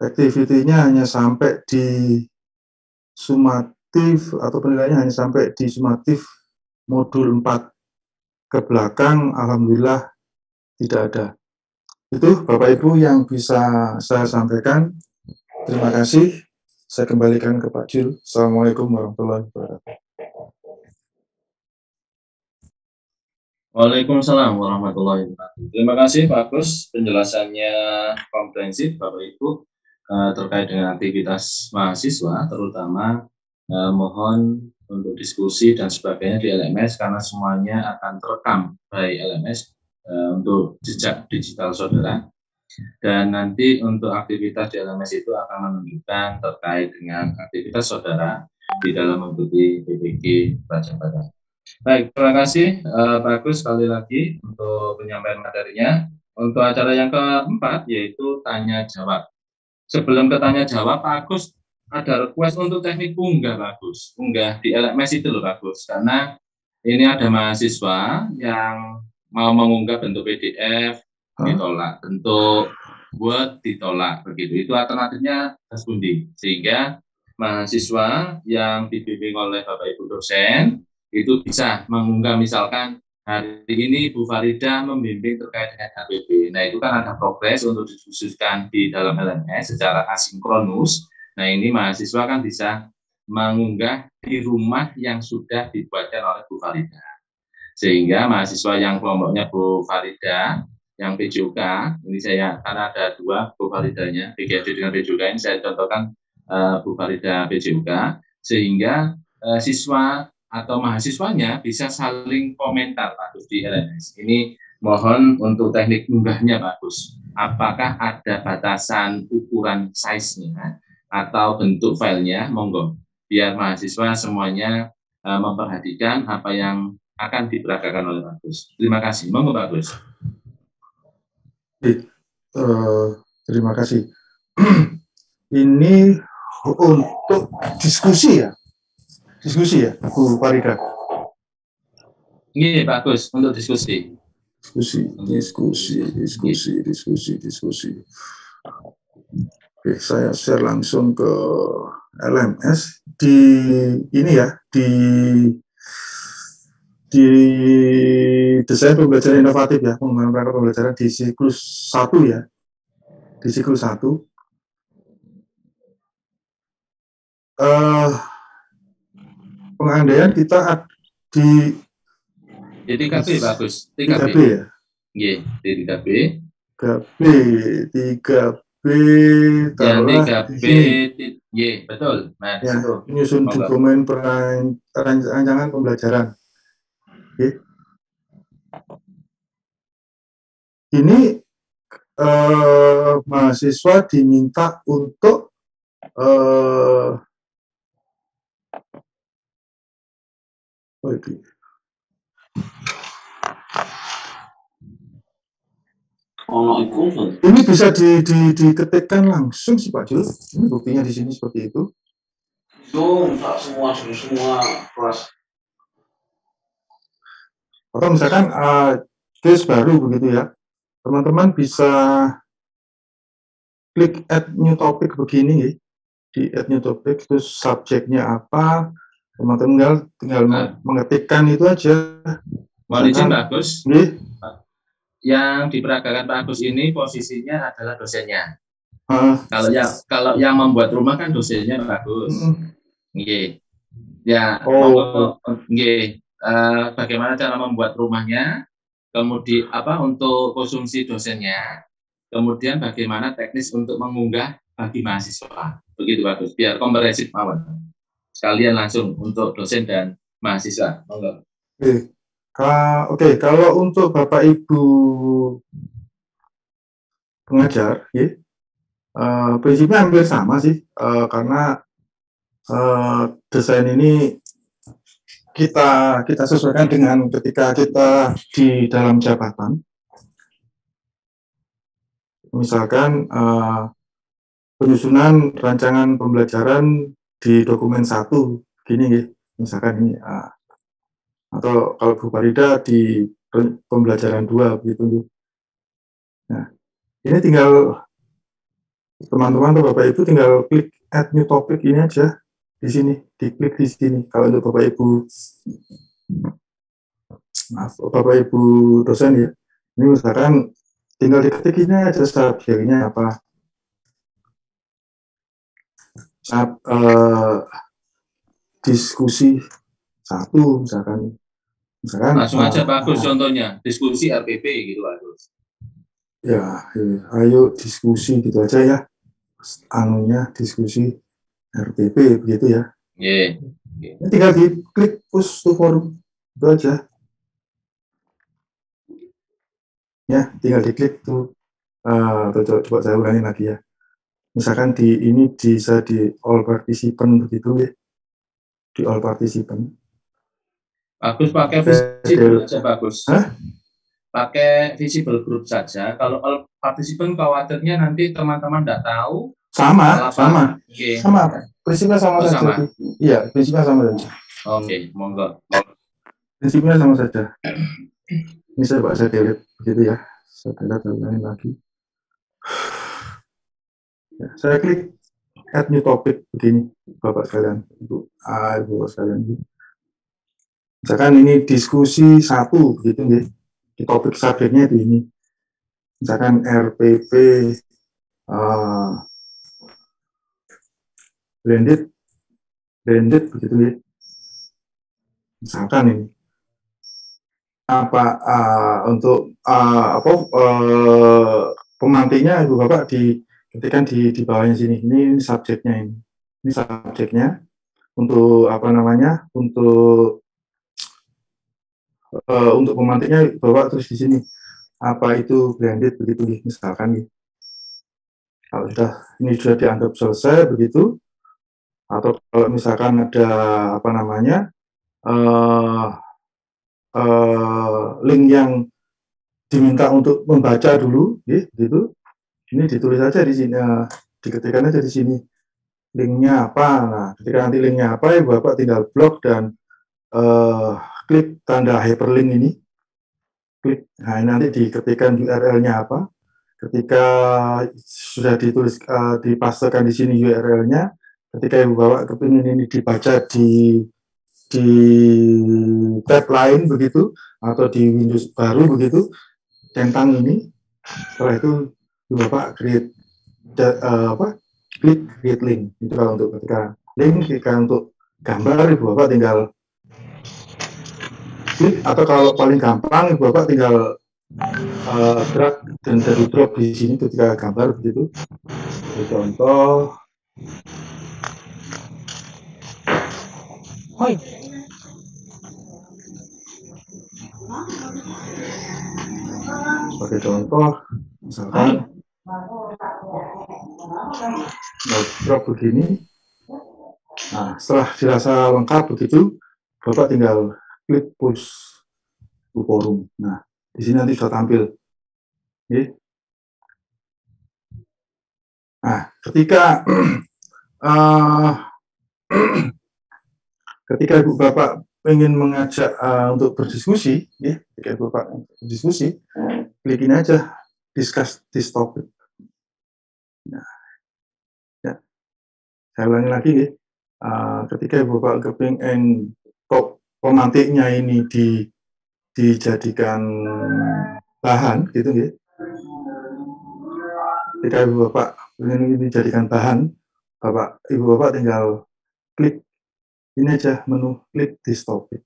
aktivitinya hanya sampai di sumatif atau penilaiannya hanya sampai di sumatif modul 4 ke belakang. Alhamdulillah tidak ada. Itu Bapak Ibu yang bisa saya sampaikan. Terima kasih. Saya kembalikan ke Pak Jul. Assalamualaikum warahmatullahi wabarakatuh. Waalaikumsalam warahmatullahi wabarakatuh. Terima kasih Pak Agus, penjelasannya komprehensif Bapak Ibu terkait dengan aktivitas mahasiswa, terutama mohon untuk diskusi dan sebagainya di LMS karena semuanya akan terekam by LMS untuk jejak digital saudara. Dan nanti untuk aktivitas di LMS itu akan menunjukkan terkait dengan aktivitas saudara di dalam mengikuti PPG Raja Padang. Baik, terima kasih Pak Agus sekali lagi untuk penyampaian materinya. Untuk acara yang keempat yaitu tanya jawab. Sebelum ke tanya jawab, Pak Agus ada request untuk teknik unggah, Pak Agus. Unggah di LMS itu loh Pak Agus, karena ini ada mahasiswa yang mau mengunggah bentuk PDF ditolak, bentuk Word ditolak, begitu. Itu alternatifnya Dasbundi, sehingga mahasiswa yang dibimbing oleh Bapak Ibu dosen itu bisa mengunggah, misalkan hari ini Bu Farida membimbing terkait dengan HPP. Nah, itu kan ada progres untuk dikhususkan di dalam LMS secara asinkronus. Nah, ini mahasiswa kan bisa mengunggah di rumah yang sudah dibuatkan oleh Bu Farida. Sehingga mahasiswa yang kelompoknya Bu Farida, yang PJOK, ini saya, karena ada dua Bu Faridanya, PGFD dengan PJOK, ini saya contohkan Bu Farida PJOK, sehingga siswa atau mahasiswanya bisa saling komentar Pak Gus di LMS. Ini mohon untuk teknik unggahnya Pak Gus, apakah ada batasan ukuran size-nya atau bentuk filenya, monggo, biar mahasiswa semuanya memperhatikan apa yang akan diperagakan oleh Pak Gus. Terima kasih. Monggo Pak Gus. Terima kasih. Ini untuk diskusi ya? Diskusi ya, Bu Farida? Iya, Pak Gus, untuk diskusi. Diskusi. Oke, saya share langsung ke LMS di ini ya, di desain pembelajaran inovatif ya, pengembangan perangkat pembelajaran di siklus 1 ya, di siklus 1. Pengandaian kita di 3B Pak Gus, 3B ya? Iya, di 3B. 3B Yang 3B, iya, betul. Nah, ya, itu. menyusun dokumen perancangan pembelajaran. Oke. Ini mahasiswa diminta untuk ini bisa diketikkan langsung sih Pak Jul. Ini buktinya di sini seperti itu. Semua kelas. Atau misalkan case baru begitu ya, teman-teman bisa klik add new topic begini ya. Di add new topic, terus subjeknya apa, teman-teman tinggal mengetikkan itu aja. Mohon izin Pak Agus. Nih. Yang diperagakan Pak Agus ini posisinya adalah dosennya. Kalau yang membuat rumah kan dosennya Pak Agus. Nggih. Ya, nggih. Bagaimana cara membuat rumahnya? Kemudian apa untuk konsumsi dosennya? Kemudian bagaimana teknis untuk mengunggah bagi mahasiswa? Begitu Pak Agus. Biar komprehensif mawon. Sekalian langsung untuk dosen dan mahasiswa. Monggo. Oke, kalau untuk Bapak Ibu pengajar, ya, prinsipnya hampir sama sih, karena desain ini kita sesuaikan dengan ketika kita di dalam jabatan. Misalkan penyusunan rancangan pembelajaran di dokumen 1, gini ya, misalkan ini. Atau kalau Bu Farida di pembelajaran 2 begitu. Nah, ini tinggal teman-teman atau Bapak Ibu tinggal klik add new topic ini aja di sini, diklik di sini. Kalau untuk Bapak Ibu, maaf, Bapak Ibu dosen ya, ini misalkan tinggal diketik ini aja subjeknya apa. Diskusi 1 misalkan langsung aja Pak Agus contohnya diskusi RPP gitu Pak Agus. Ya, ayo diskusi gitu aja ya, anunya diskusi RPP begitu ya. Yeah. Ini tinggal diklik push to forum itu aja. Ya, tinggal diklik tuh. Coba saya ulangi lagi ya. Misalkan ini bisa di all participant begitu ya. Di all participant. Bagus pakai visible saja bagus. Pakai visible group saja. Kalau all participant khawatirnya nanti teman-teman tidak tahu. Sama. Okay. Sama. Prinsipnya sama saja. Sama. Iya, prinsipnya sama saja. Oke, monggo. Prinsipnya sama saja. Ini saya delete begitu ya. Saya delete lagi. Ya, saya klik add new topic begini, Bapak sekalian, Ibu sekalian. Misalkan ini diskusi 1 begitu ya. Di topik subjeknya itu ini. Misalkan RPP blended begitu ya. Misalkan ini untuk pemantinya Ibu Bapak ketikkan di bawahnya sini. Ini subjeknya ini. Ini subjeknya untuk untuk pemantiknya Bapak terus di sini apa itu blended begitu misalkan. Kalau ini sudah dianggap selesai begitu, atau kalau misalkan ada link yang diminta untuk membaca dulu, gitu. Ini ditulis aja di sini, diketikkan aja di sini linknya apa. Nah, ketika nanti linknya apa, Bapak tinggal blok dan klik tanda hyperlink ini, klik. Nah, ini nanti diketikkan URL-nya apa. Ketika sudah ditulis, dipastekan di sini URL-nya, ketika Ibu Bapak kepingin ini dibaca di tab lain begitu, atau di Windows baru begitu, centang ini. Setelah itu Ibu Bapak klik create link. Itu kalau untuk ketika link, ketika untuk gambar Ibu Bapak tinggal klik, atau kalau paling gampang Ibu Bapak tinggal drag dan dari drop di sini ketika gambar begitu. Contoh. Sebagai contoh, misalkan drop begini. Nah, setelah dirasa lengkap begitu, Bapak tinggal klik push to forum. Nah, di sini nanti sudah tampil. Nah, ketika Ibu Bapak ingin mengajak untuk berdiskusi, ketika Ibu Bapak berdiskusi, klik ini aja discuss this topic. Nah, ya. Saya ulangi lagi ya. Ketika Ibu Bapak kepingin kok pemantiknya ini dijadikan bahan gitu ya. Ketika Ibu Bapak ingin dijadikan bahan, Ibu Bapak tinggal klik ini aja menu klik this topic.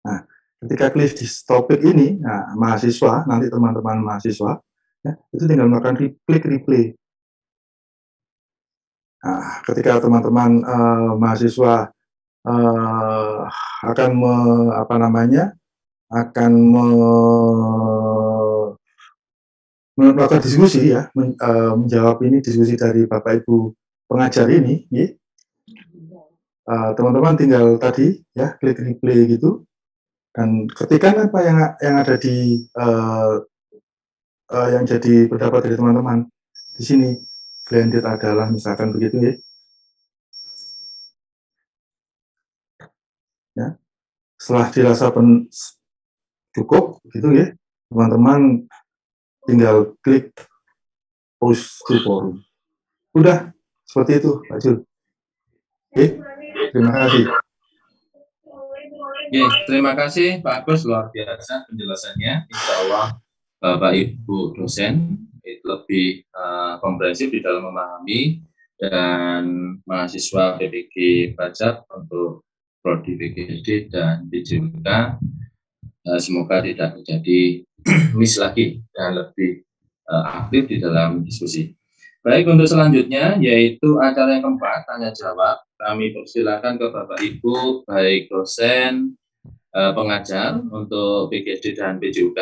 Nah, ketika klik this topic ini, nah, mahasiswa, nanti teman-teman mahasiswa, ya, itu tinggal melakukan klik replay. Nah, ketika teman-teman mahasiswa akan melakukan diskusi ya, menjawab ini diskusi dari Bapak Ibu pengajar ini, ya. Teman-teman tinggal tadi ya klik replay gitu dan ketikkan apa yang ada di yang jadi pendapat dari teman-teman di sini. Blended adalah misalkan begitu ya. Ya. Setelah dirasa cukup gitu ya, teman-teman tinggal klik post to forum. Udah seperti itu, Pak Jul. Oke. Terima kasih. Oke, terima kasih Pak Agus, luar biasa penjelasannya. Insya Allah Bapak Ibu dosen itu lebih komprehensif di dalam memahami, dan mahasiswa PPG Pajak untuk prodi PGD dan PJUK semoga tidak terjadi miss lagi dan lebih aktif di dalam diskusi. Baik, untuk selanjutnya yaitu acara yang keempat, tanya jawab. Kami persilakan ke Bapak Ibu, baik dosen, pengajar untuk PGSD dan PJUK,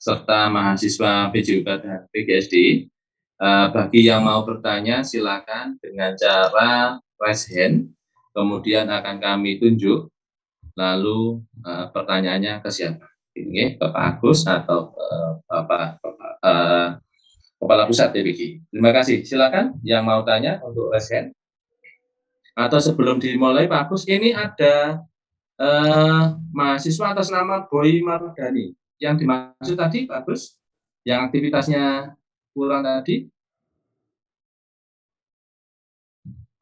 serta mahasiswa PJUK dan PGSD. Bagi yang mau bertanya, silakan dengan cara raise hand, kemudian akan kami tunjuk, lalu pertanyaannya ke siapa? Ini ke Pak Agus atau Bapak Kepala Pusat PPG. Terima kasih. Silakan yang mau tanya untuk raise hand. Atau sebelum dimulai Pak Agus, ini ada mahasiswa atas nama Boy Mardani. Yang dimaksud tadi Pak Agus, yang aktivitasnya kurang tadi.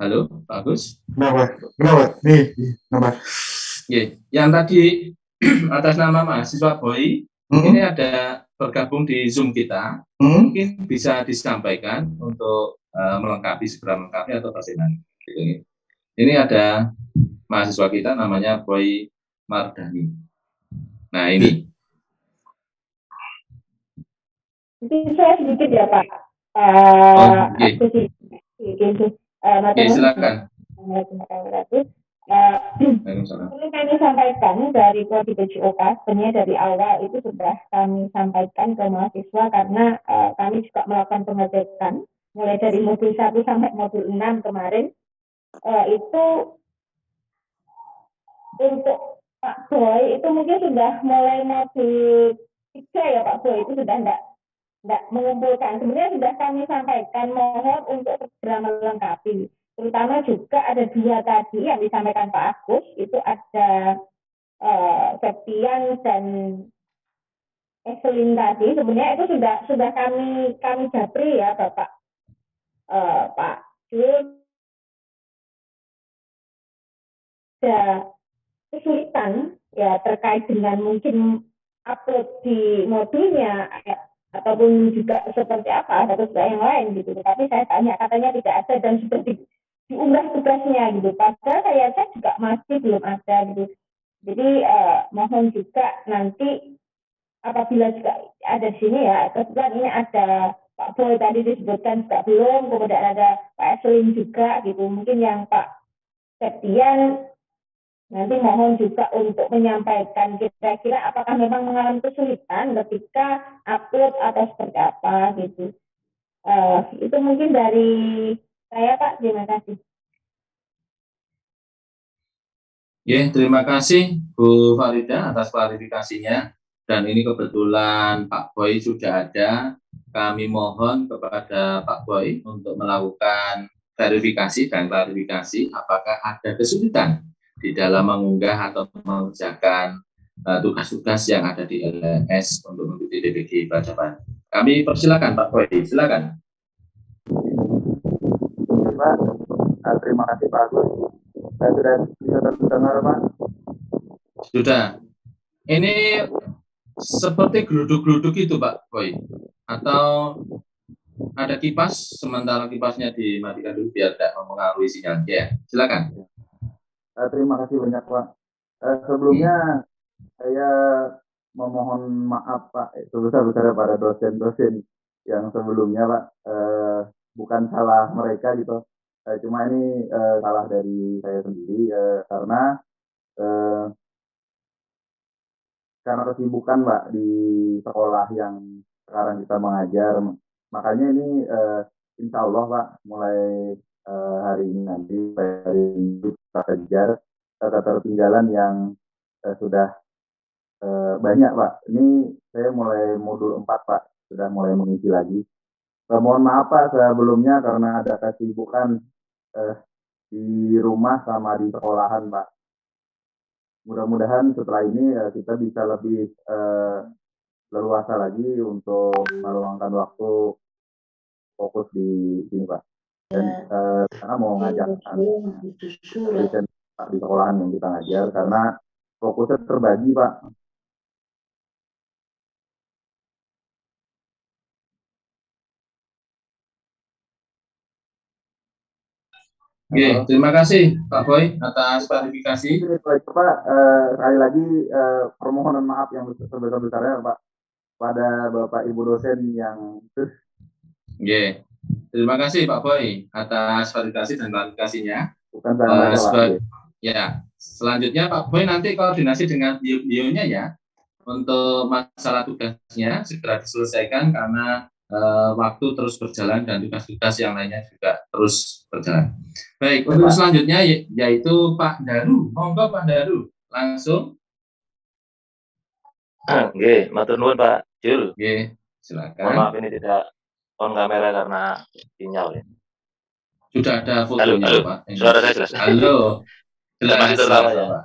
Halo Pak Agus. Kenapa? Nih, nama. Yang tadi atas nama mahasiswa Boy, ini ada bergabung di Zoom kita. Mungkin bisa disampaikan untuk melengkapi, segera melengkapi atau bagaimana. Ini ada mahasiswa kita namanya Boy Mardani. Nah ini. Bisa sedikit ya Pak. Silakan. Perlu kami sampaikan dari prodi PJUK, sebenarnya dari awal itu sudah kami sampaikan ke mahasiswa karena kami juga melakukan pengecekan mulai dari modul 1 sampai modul 6 kemarin. Itu untuk Pak Boy itu mungkin sudah mulai modul 3 ya Pak Boy, itu sudah enggak mengumpulkan. Sebenarnya sudah kami sampaikan, mohon untuk segera melengkapi. Terutama juga ada 2 tadi yang disampaikan Pak Agus, itu ada Septian dan Evelyn tadi. Sebenarnya itu sudah kami japri ya Bapak Pak Jul. Ada kesulitan ya terkait dengan mungkin upload di modulnya ataupun juga seperti apa atau juga yang lain gitu. Tapi saya tanya katanya tidak ada dan sudah diunggah tugasnya gitu. Padahal saya cek juga masih belum ada gitu. Jadi mohon juga nanti apabila juga ada di sini ya, kebetulan ini ada Pak Boy tadi disebutkan juga belum, kemudian ada Pak Evelyn juga gitu. Mungkin yang Pak Septian nanti mohon juga untuk menyampaikan kira-kira apakah memang mengalami kesulitan ketika upload atau seperti apa gitu. Itu mungkin dari saya Pak, terima kasih. Terima kasih Bu Farida atas klarifikasinya. Dan ini kebetulan Pak Boy sudah ada. Kami mohon kepada Pak Boy untuk melakukan verifikasi dan klarifikasi apakah ada kesulitan di dalam mengunggah atau mengerjakan tugas-tugas yang ada di LMS untuk mengikuti DPG pelajaran. Kami persilakan Pak Boy, silakan. Pak, terima kasih Pak Agus. Saya sudah bisa terdengar Pak. Sudah. Ini seperti geluduk-geluduk itu Pak Boy, atau ada kipas, sementara kipasnya dimatikan dulu biar tidak mempengaruhi sinyal. Ya, silakan. Terima kasih banyak Pak. Sebelumnya saya memohon maaf Pak sebesar-besarnya pada dosen-dosen yang sebelumnya Pak. Bukan salah mereka gitu. Cuma ini salah dari saya sendiri karena kesibukan Pak di sekolah yang sekarang kita mengajar. Makanya ini insya Allah Pak mulai hari ini nanti hari ini kita kejar ketertinggalan yang sudah banyak Pak. Ini saya mulai modul 4 Pak, sudah mulai mengisi lagi. Mohon maaf Pak sebelumnya karena ada kesibukan di rumah sama di sekolahan Pak. Mudah-mudahan setelah ini kita bisa lebih leluasa lagi untuk meluangkan waktu fokus di sini Pak. Dan karena mau ngajak dosen di sekolahan yang kita ngajar karena fokusnya terbagi Pak. Oke, terima kasih Pak Boy atas klarifikasi. Baik Pak, sekali lagi permohonan maaf yang sebesar-besarnya Pak pada Bapak Ibu dosen yang Oke, terima kasih Pak Boy atas klarifikasi dan klarifikasinya. Bukan saya ya, selanjutnya Pak Boy nanti koordinasi dengan beliau-nya ya untuk masalah tugasnya segera diselesaikan karena waktu terus berjalan dan tugas-tugas yang lainnya juga terus berjalan. Baik, untuk selanjutnya yaitu Pak Daru. Monggo Pak Daru, langsung. Oke, matur nuwun Pak Jul. Oke, silakan. Mohon maaf ini tidak on kamera karena sinyal ya. Sudah ada fotonya halo. Pak. Suara saya jelas. Halo. Jelas masih tertawa ya. Pak.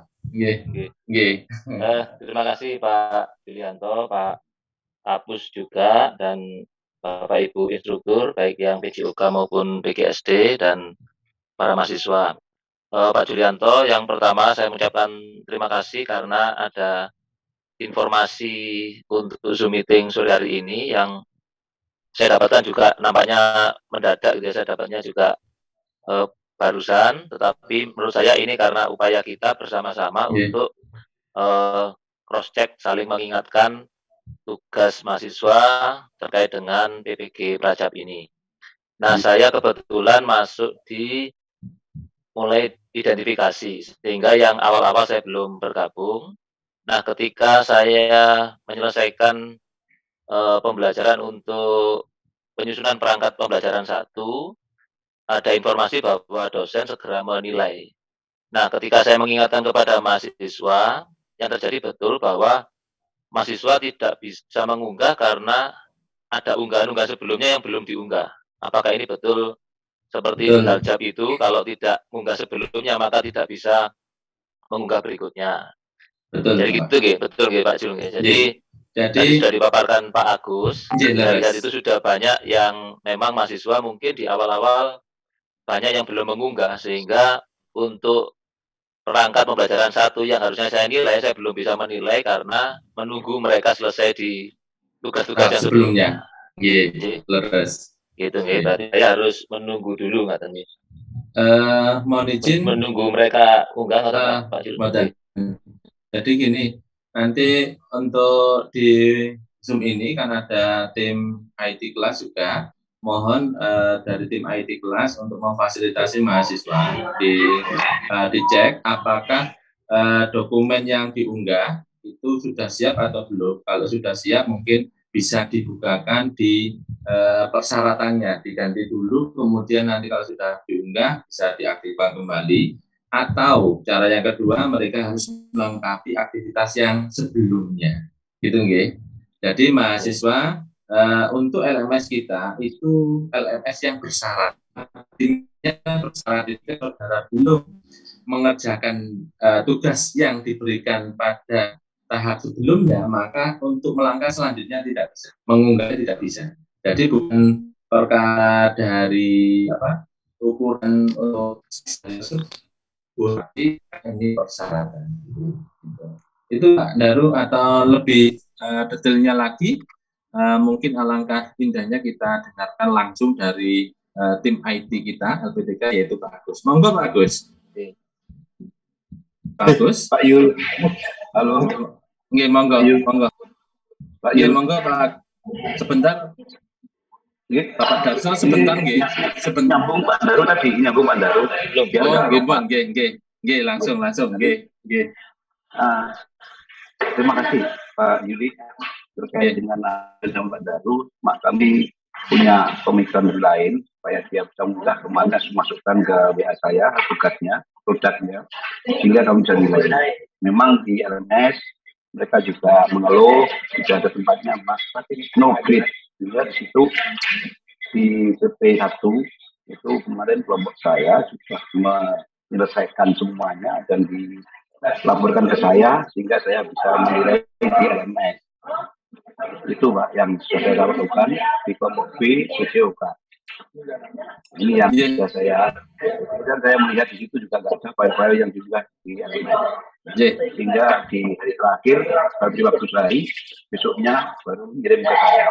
Terima kasih Pak Julianto, Pak Apus juga dan Bapak Ibu instruktur baik yang PJOK maupun PGSD dan para mahasiswa. Pak Julianto, yang pertama saya mengucapkan terima kasih karena ada informasi untuk Zoom meeting sore hari ini yang saya dapatkan juga nampaknya mendadak, saya dapatnya juga barusan, tetapi menurut saya ini karena upaya kita bersama-sama untuk cross check, saling mengingatkan tugas mahasiswa terkait dengan PPG Prajab ini. Nah, saya kebetulan masuk di mulai identifikasi, sehingga yang awal-awal saya belum bergabung. Nah, ketika saya menyelesaikan pembelajaran untuk penyusunan perangkat pembelajaran 1, ada informasi bahwa dosen segera menilai. Nah, ketika saya mengingatkan kepada mahasiswa, yang terjadi betul bahwa mahasiswa tidak bisa mengunggah karena ada unggahan-unggahan sebelumnya yang belum diunggah. Apakah ini betul seperti Daljab itu, kalau tidak mengunggah sebelumnya maka tidak bisa mengunggah berikutnya. Betul. Jadi gitu, betul Pak Jul. Jadi sudah dipaparkan Pak Agus, dari itu sudah banyak yang memang mahasiswa mungkin di awal-awal banyak yang belum mengunggah, sehingga untuk perangkat pembelajaran 1 yang harusnya saya nilai, saya belum bisa menilai karena menunggu mereka selesai di tugas-tugas yang sebelumnya. Leres. Gitu, berarti saya harus menunggu dulu, nggak tahu. Mohon izin menunggu mereka unggah atau Pak Jul. Jadi gini, nanti untuk di Zoom ini kan ada tim IT kelas juga. Mohon dari tim IT kelas untuk memfasilitasi mahasiswa dicek apakah dokumen yang diunggah itu sudah siap atau belum. Kalau sudah siap mungkin bisa dibukakan di persyaratannya, diganti dulu, kemudian nanti kalau sudah diunggah bisa diaktifkan kembali. Atau cara yang kedua, mereka harus melengkapi aktivitas yang sebelumnya, gitu nggih. Jadi mahasiswa untuk LMS kita itu LMS yang bersyarat. Artinya bersyarat itu saudara belum mengerjakan tugas yang diberikan pada tahap sebelumnya, maka untuk melangkah selanjutnya tidak bisa, mengunggah tidak bisa. Jadi bukan perkara dari ukuran untuk ini persyaratan. Itu Pak Daru, atau lebih detailnya lagi, mungkin alangkah indahnya kita dengarkan langsung dari tim IT kita LPTK, yaitu Pak Agus. Monggo Pak Agus. Pak Agus. Pak Yul. Halo. Nggih, monggo. Monggo. Pak Nggih, Yul. monggo Pak. Sebentar. Nggih. Bapak Darso sebentar nggih. Sebentar. Nyambung Pak Daru tadi, nyambung Pak Daru. Oh, nggih, Bang. Nggih, langsung. Nggih. Terima kasih Pak Yuli terkait dengan Pak Daru. Kami punya pemikiran lain supaya dia bisa mudah kemana masukkan ke WA saya tugasnya, produknya, sehingga kami bisa nilai. Memang di LMS mereka juga mengeluh tidak ada tempatnya no grid. Juga di situ di PP1 itu kemarin kelompok saya sudah menyelesaikan semuanya dan dilaporkan ke saya sehingga saya bisa menilai di LMS. Itu Pak yang sudah saya lakukan di kelompok B PCOK. Ini yang sudah saya, dan saya melihat di situ juga nggak ada file-file yang juga di LMS. Sehingga di hari terakhir, habis waktu sehari, besoknya baru mengirim ke saya.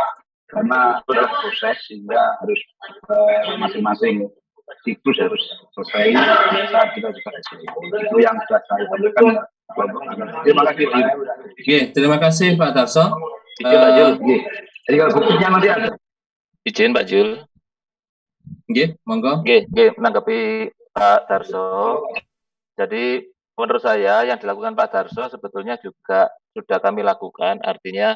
Karena itu adalah proses sehingga harus masing-masing siklus harus selesai saat kita juga selesai. Itu yang sudah saya sampaikan. Terima kasih. Terima kasih Pak Darso. Izin Pak Jul. Jadi kalau buktinya nanti ada. Izin Pak Jul. Monggo. Menanggapi Pak Darso. Jadi menurut saya yang dilakukan Pak Darso sebetulnya juga sudah kami lakukan. Artinya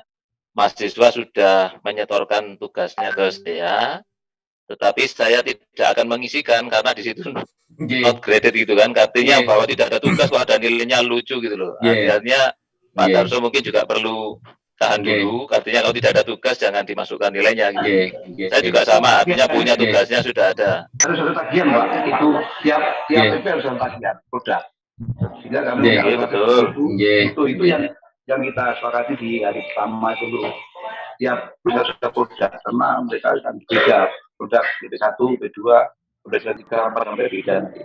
mahasiswa sudah menyetorkan tugasnya ke saya, tetapi saya tidak akan mengisikan karena di situ not graded gitu kan. Artinya bahwa tidak ada tugas kok ada nilainya lucu gitu loh. Artinya Pak Darso mungkin juga perlu tahan dulu. Artinya kalau tidak ada tugas jangan dimasukkan nilainya. Saya juga sama. Artinya punya tugasnya sudah ada. Harus ada tagihan Pak. Itu tiap PP harus ada tagihan produk. Sehingga kami itu yang kita sepakati di hari pertama itu dulu. Tiap sudah produk karena mereka akan tiga produk BP1, B2, BP3, 4 sampai diganti.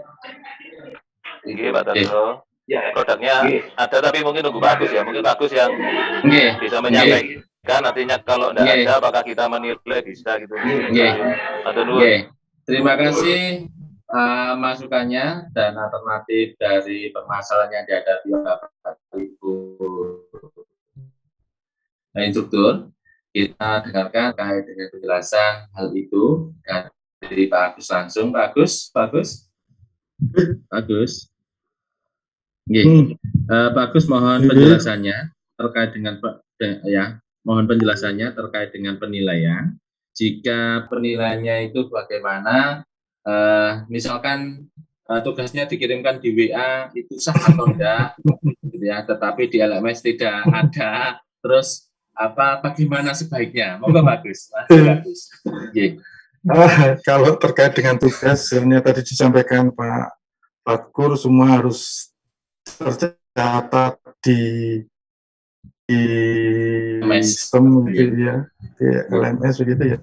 Pak Darso. Produknya ada tapi mungkin nunggu bagus ya. Mungkin bagus yang bisa menyampaikan. Nantinya kalau tidak ada apakah kita menilai bisa gitu. Terima kasih masukannya dan alternatif dari permasalahan yang dihadapi Bapak Ibu instruktur. Kita dengarkan terkait dengan penjelasan hal itu dari Pak Agus langsung. Pak Agus. Pak Agus mohon penjelasannya terkait dengan mohon penjelasannya terkait dengan penilaian. Jika penilaiannya itu bagaimana? Misalkan tugasnya dikirimkan di WA itu sah atau enggak, gitu ya, tetapi di LMS tidak ada. Terus bagaimana sebaiknya? Monggo bagus. Kalau terkait dengan tugas, yang tadi disampaikan Pak Fatkur, semua harus tercatat di sistem gitu ya, di LMS begitu ya.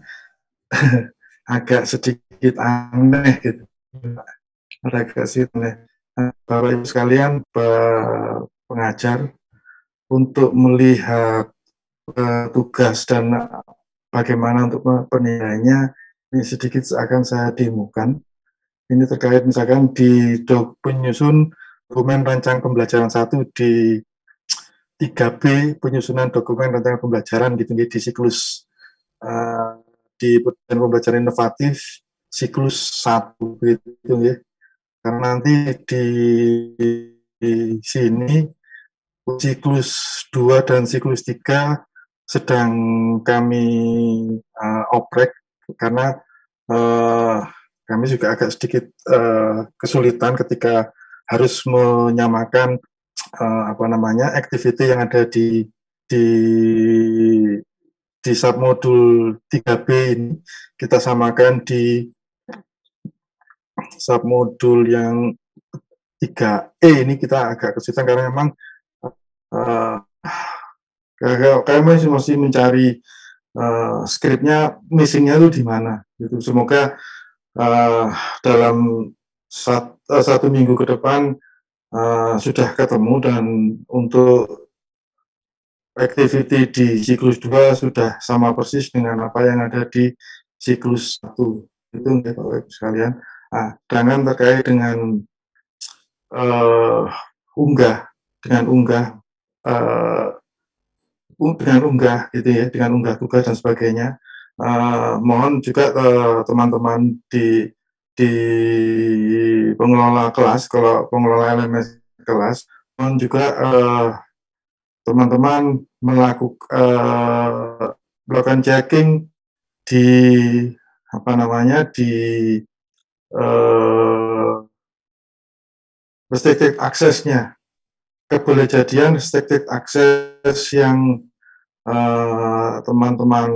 Agak sedikit aneh gitu. Agak sedikit aneh. Bapak Ibu sekalian, pengajar, untuk melihat tugas dan bagaimana untuk penilaiannya, ini sedikit akan saya demokan. Ini terkait misalkan di penyusun dokumen rancang pembelajaran 1 di 3B, penyusunan dokumen rancangan pembelajaran gitu di siklus di pembelajaran inovatif siklus 1 gitu ya. Karena nanti di sini siklus 2 dan siklus 3 sedang kami oprek karena kami juga agak sedikit kesulitan ketika harus menyamakan activity yang ada di submodul 3B ini kita samakan di submodul yang 3E ini kita agak kesulitan karena memang kami masih mencari skripnya, missingnya itu di mana gitu. Semoga dalam satu minggu ke depan sudah ketemu, dan untuk activity di siklus 2 sudah sama persis dengan apa yang ada di siklus 1. Itu ya Bapak Ibu sekalian. Nah, dengan terkait dengan unggah gitu ya, dengan unggah tugas dan sebagainya. Mohon juga teman-teman di pengelola kelas, kalau pengelola LMS kelas, mohon juga teman-teman melakukan checking di restricted access-nya. Kebolehjadian restricted access yang teman-teman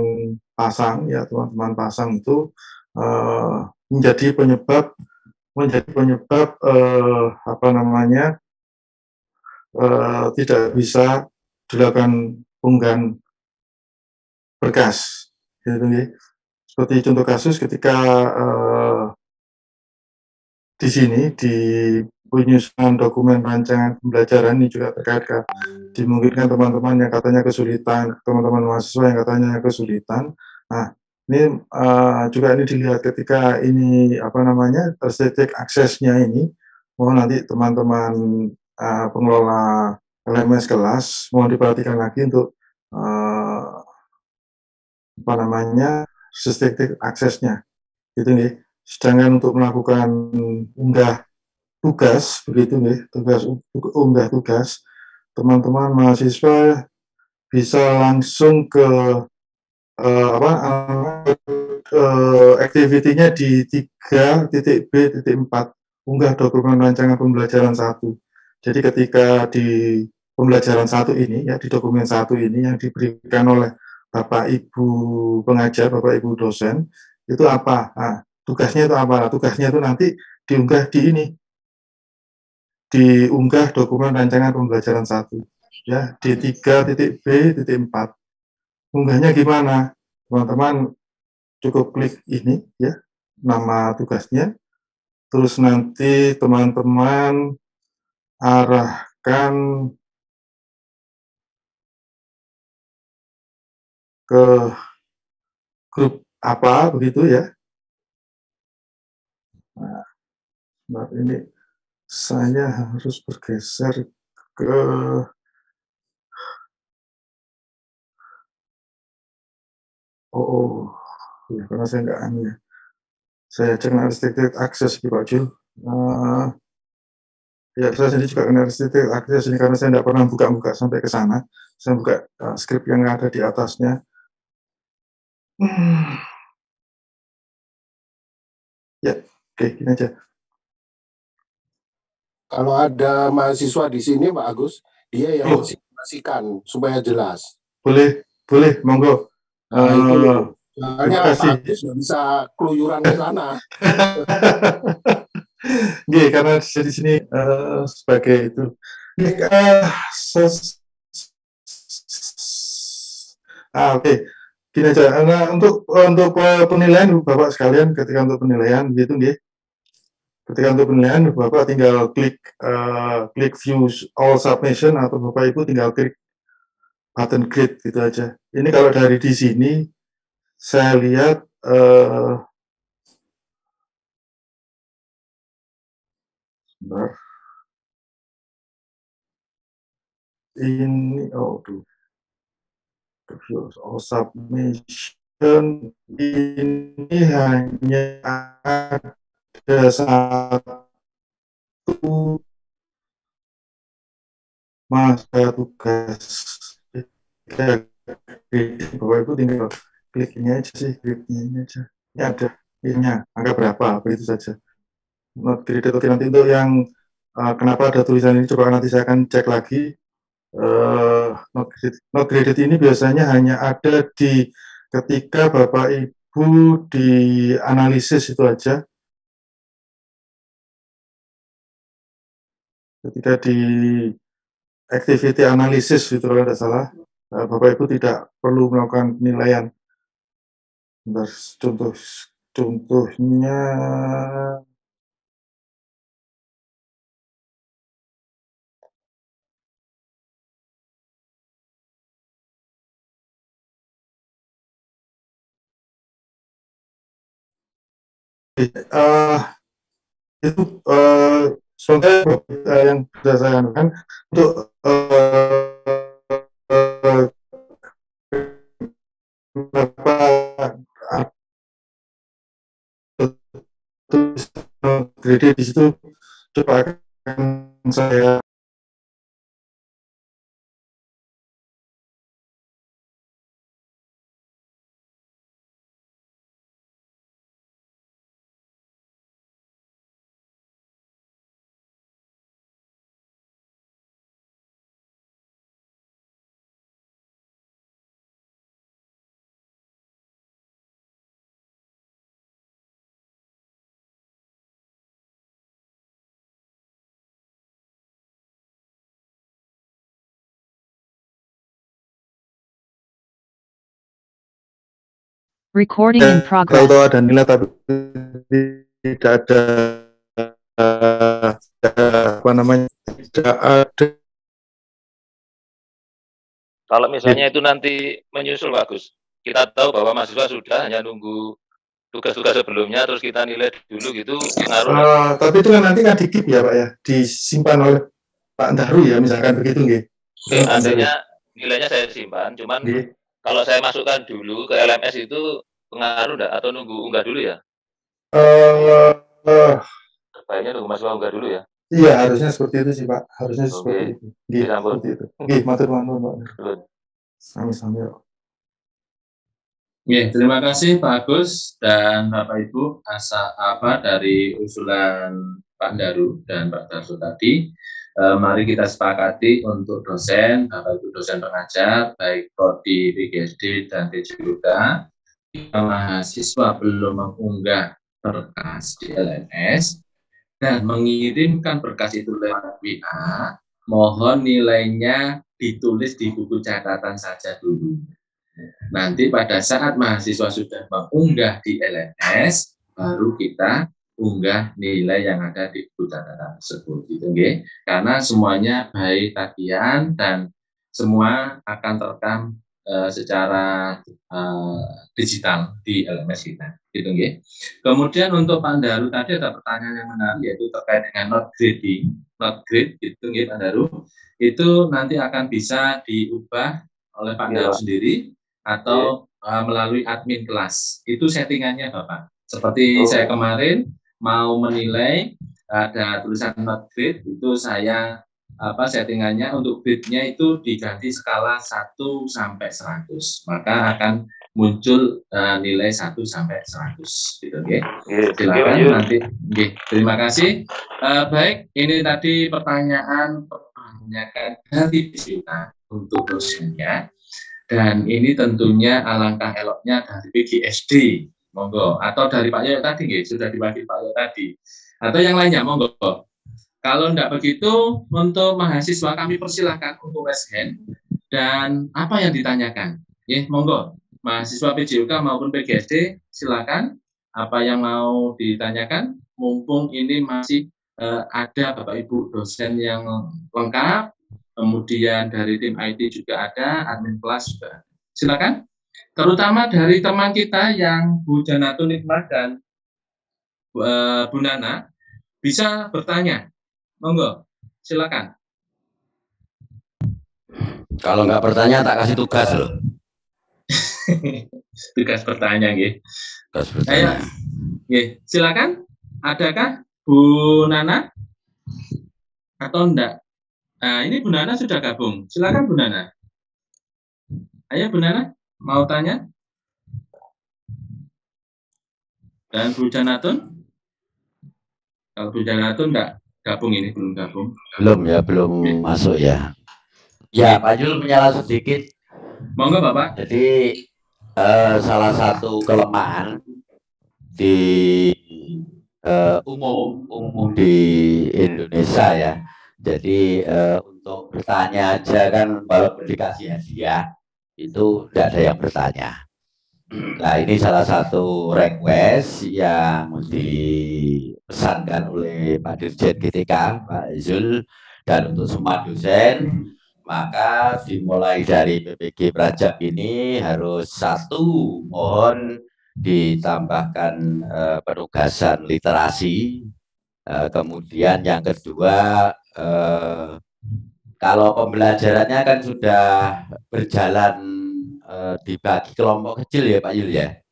pasang itu menjadi penyebab tidak bisa dilakukan pengunggahan berkas, gitu ya. Seperti contoh kasus ketika di sini di penyusunan dokumen rancangan pembelajaran ini juga terkait dimungkinkan teman-teman yang katanya kesulitan, teman-teman mahasiswa yang katanya kesulitan. Nah, ini juga ini dilihat ketika ini restricted access-nya ini, mohon nanti teman-teman pengelola LMS kelas mohon diperhatikan lagi untuk restricted access-nya, gitu nih. Sedangkan untuk melakukan unggah tugas, begitu nih, unggah tugas, teman-teman mahasiswa bisa langsung ke activity-nya di 3.b.4, unggah dokumen rancangan pembelajaran 1. Jadi ketika di pembelajaran 1 ini, ya di dokumen 1 ini yang diberikan oleh Bapak Ibu pengajar, Bapak Ibu dosen, itu apa? Nah, tugasnya itu apa? Tugasnya itu nanti diunggah di ini, diunggah dokumen rancangan pembelajaran 1, ya, di 3.b.4. Unggahnya gimana? Teman-teman cukup klik ini, ya, nama tugasnya, terus nanti teman-teman arahkan ke grup apa, begitu ya. Nah, ini saya harus bergeser ke ya, karena saya nggak ya. Saya cek restricted access di Pak Jul. Ya, saya sendiri juga kena restricted access ini karena saya nggak pernah buka-buka sampai ke sana. Saya buka skrip yang ada di atasnya. Ya, oke, gini aja. Kalau ada mahasiswa di sini, Pak Agus, dia yang mensimulasikan supaya jelas. Boleh, monggo. Soalnya Pak Agus nggak bisa keluyuran ke sana. Iya, karena di sini sebagai itu. Oke. Gini aja. Nah, untuk penilaian Bapak sekalian, ketika untuk penilaian gitu nggih. Ketika untuk penilaian Bapak tinggal klik view all submission, atau Bapak Ibu tinggal klik button grade gitu aja. Ini kalau dari di sini saya lihat ini review all submission ini hanya ada satu masa tugas. Bapak Ibu tinggal klik ini aja sih, ini aja. Ini ada ininya, angka berapa, begitu saja. Not graded. Oke, nanti untuk yang kenapa ada tulisan ini, coba nanti saya akan cek lagi. Not graded ini biasanya hanya ada di ketika Bapak Ibu di analisis itu aja. Ketika di activity analysis gitu kalau tidak salah. Bapak Ibu tidak perlu melakukan penilaian. Contohnya itu contohnya yang sudah saya anukan untuk beberapa kredit di situ coba akan saya Recording in progress. Kalau ada nilai tapi tidak ada apa namanya, tidak ada. Kalau misalnya itu nanti menyusul bagus, kita tahu bahwa mahasiswa sudah hanya nunggu tugas-tugas sebelumnya, terus kita nilai dulu gitu, pengaruh. Tapi itu kan nanti kan dikip ya Pak ya, disimpan oleh Pak Daru ya, misalkan begitu nggih. Artinya nilainya saya simpan, cuman kalau saya masukkan dulu ke LMS itu pengaruh enggak atau nunggu unggah dulu ya? Baiknya nunggu mahasiswa unggah dulu ya? Iya, harusnya seperti itu sih Pak, harusnya seperti itu. Seperti itu. Matur nuwun Pak. Sami-sami. Terima kasih Pak Agus dan Bapak Ibu dari usulan Pak Daru dan Pak Darso tadi. Mari kita sepakati untuk dosen, Bapak Ibu dosen pengajar, baik prodi PGSD dan PJUK, jika mahasiswa belum mengunggah berkas di LMS dan mengirimkan berkas itu lewat WA, mohon nilainya ditulis di buku catatan saja dulu. Nanti pada saat mahasiswa sudah mengunggah di LMS, baru kita unggah nilai yang ada di buku catatan tersebut, gitu, okay? Karena semuanya baik tagihan dan semua akan terekam secara digital di LMS kita, gitu, okay? Kemudian untuk Pak Daru tadi ada pertanyaan yang menarik, yaitu terkait dengan not grade, gitu, okay, Pak Daru, itu nanti akan bisa diubah oleh Pak Daru sendiri atau melalui admin kelas. Itu settingannya Bapak. Seperti saya kemarin mau menilai ada tulisan not grade, itu saya settingannya untuk grade-nya itu diganti skala 1 sampai 100. Maka akan muncul nilai 1 sampai 100, gitu, okay? Silakan nanti. Terima kasih. Baik, ini tadi pertanyaan dari kita untuk dosennya. Dan ini tentunya alangkah eloknya dari PGSD, monggo, atau dari Pak Yoyo tadi, sudah dibagi Pak Yoyo tadi, atau yang lainnya, monggo. Kalau tidak begitu, untuk mahasiswa kami persilahkan untuk raise hand, dan apa yang ditanyakan, monggo, mahasiswa PJUK maupun PGSD, silakan, apa yang mau ditanyakan, mumpung ini masih ada Bapak Ibu dosen yang lengkap, kemudian dari tim IT juga ada, admin kelas juga. Silakan. Terutama dari teman kita yang Bu Janatun Nikmah dan Bu Nana bisa bertanya. Monggo, silakan. Kalau nggak bertanya tak kasih tugas loh. Tugas bertanya, nggih. Tugas bertanya. Nggih, silakan. Adakah Bu Nana atau enggak? Nah, ini Bu Nana sudah gabung. Silakan Bu Nana. Ayo Bu Nana, mau tanya? Dan Bu Janatun? Kalau Bu Janatun enggak gabung, ini belum gabung. Belum ya, belum masuk ya. Ya, Pak Jul menyala sedikit. Monggo Bapak. Jadi salah satu kelemahan di umum di Indonesia ya. Jadi untuk bertanya aja kan, walaupun dikasih hadiah itu tidak ada yang bertanya. Nah, ini salah satu request yang dipesankan oleh Pak Dirjen GTK, Pak Zul, dan untuk semua dosen, maka dimulai dari PPG Prajab ini harus satu, mohon ditambahkan penugasan literasi. Kemudian yang kedua, kalau pembelajarannya kan sudah berjalan dibagi kelompok kecil ya Pak Yul ya?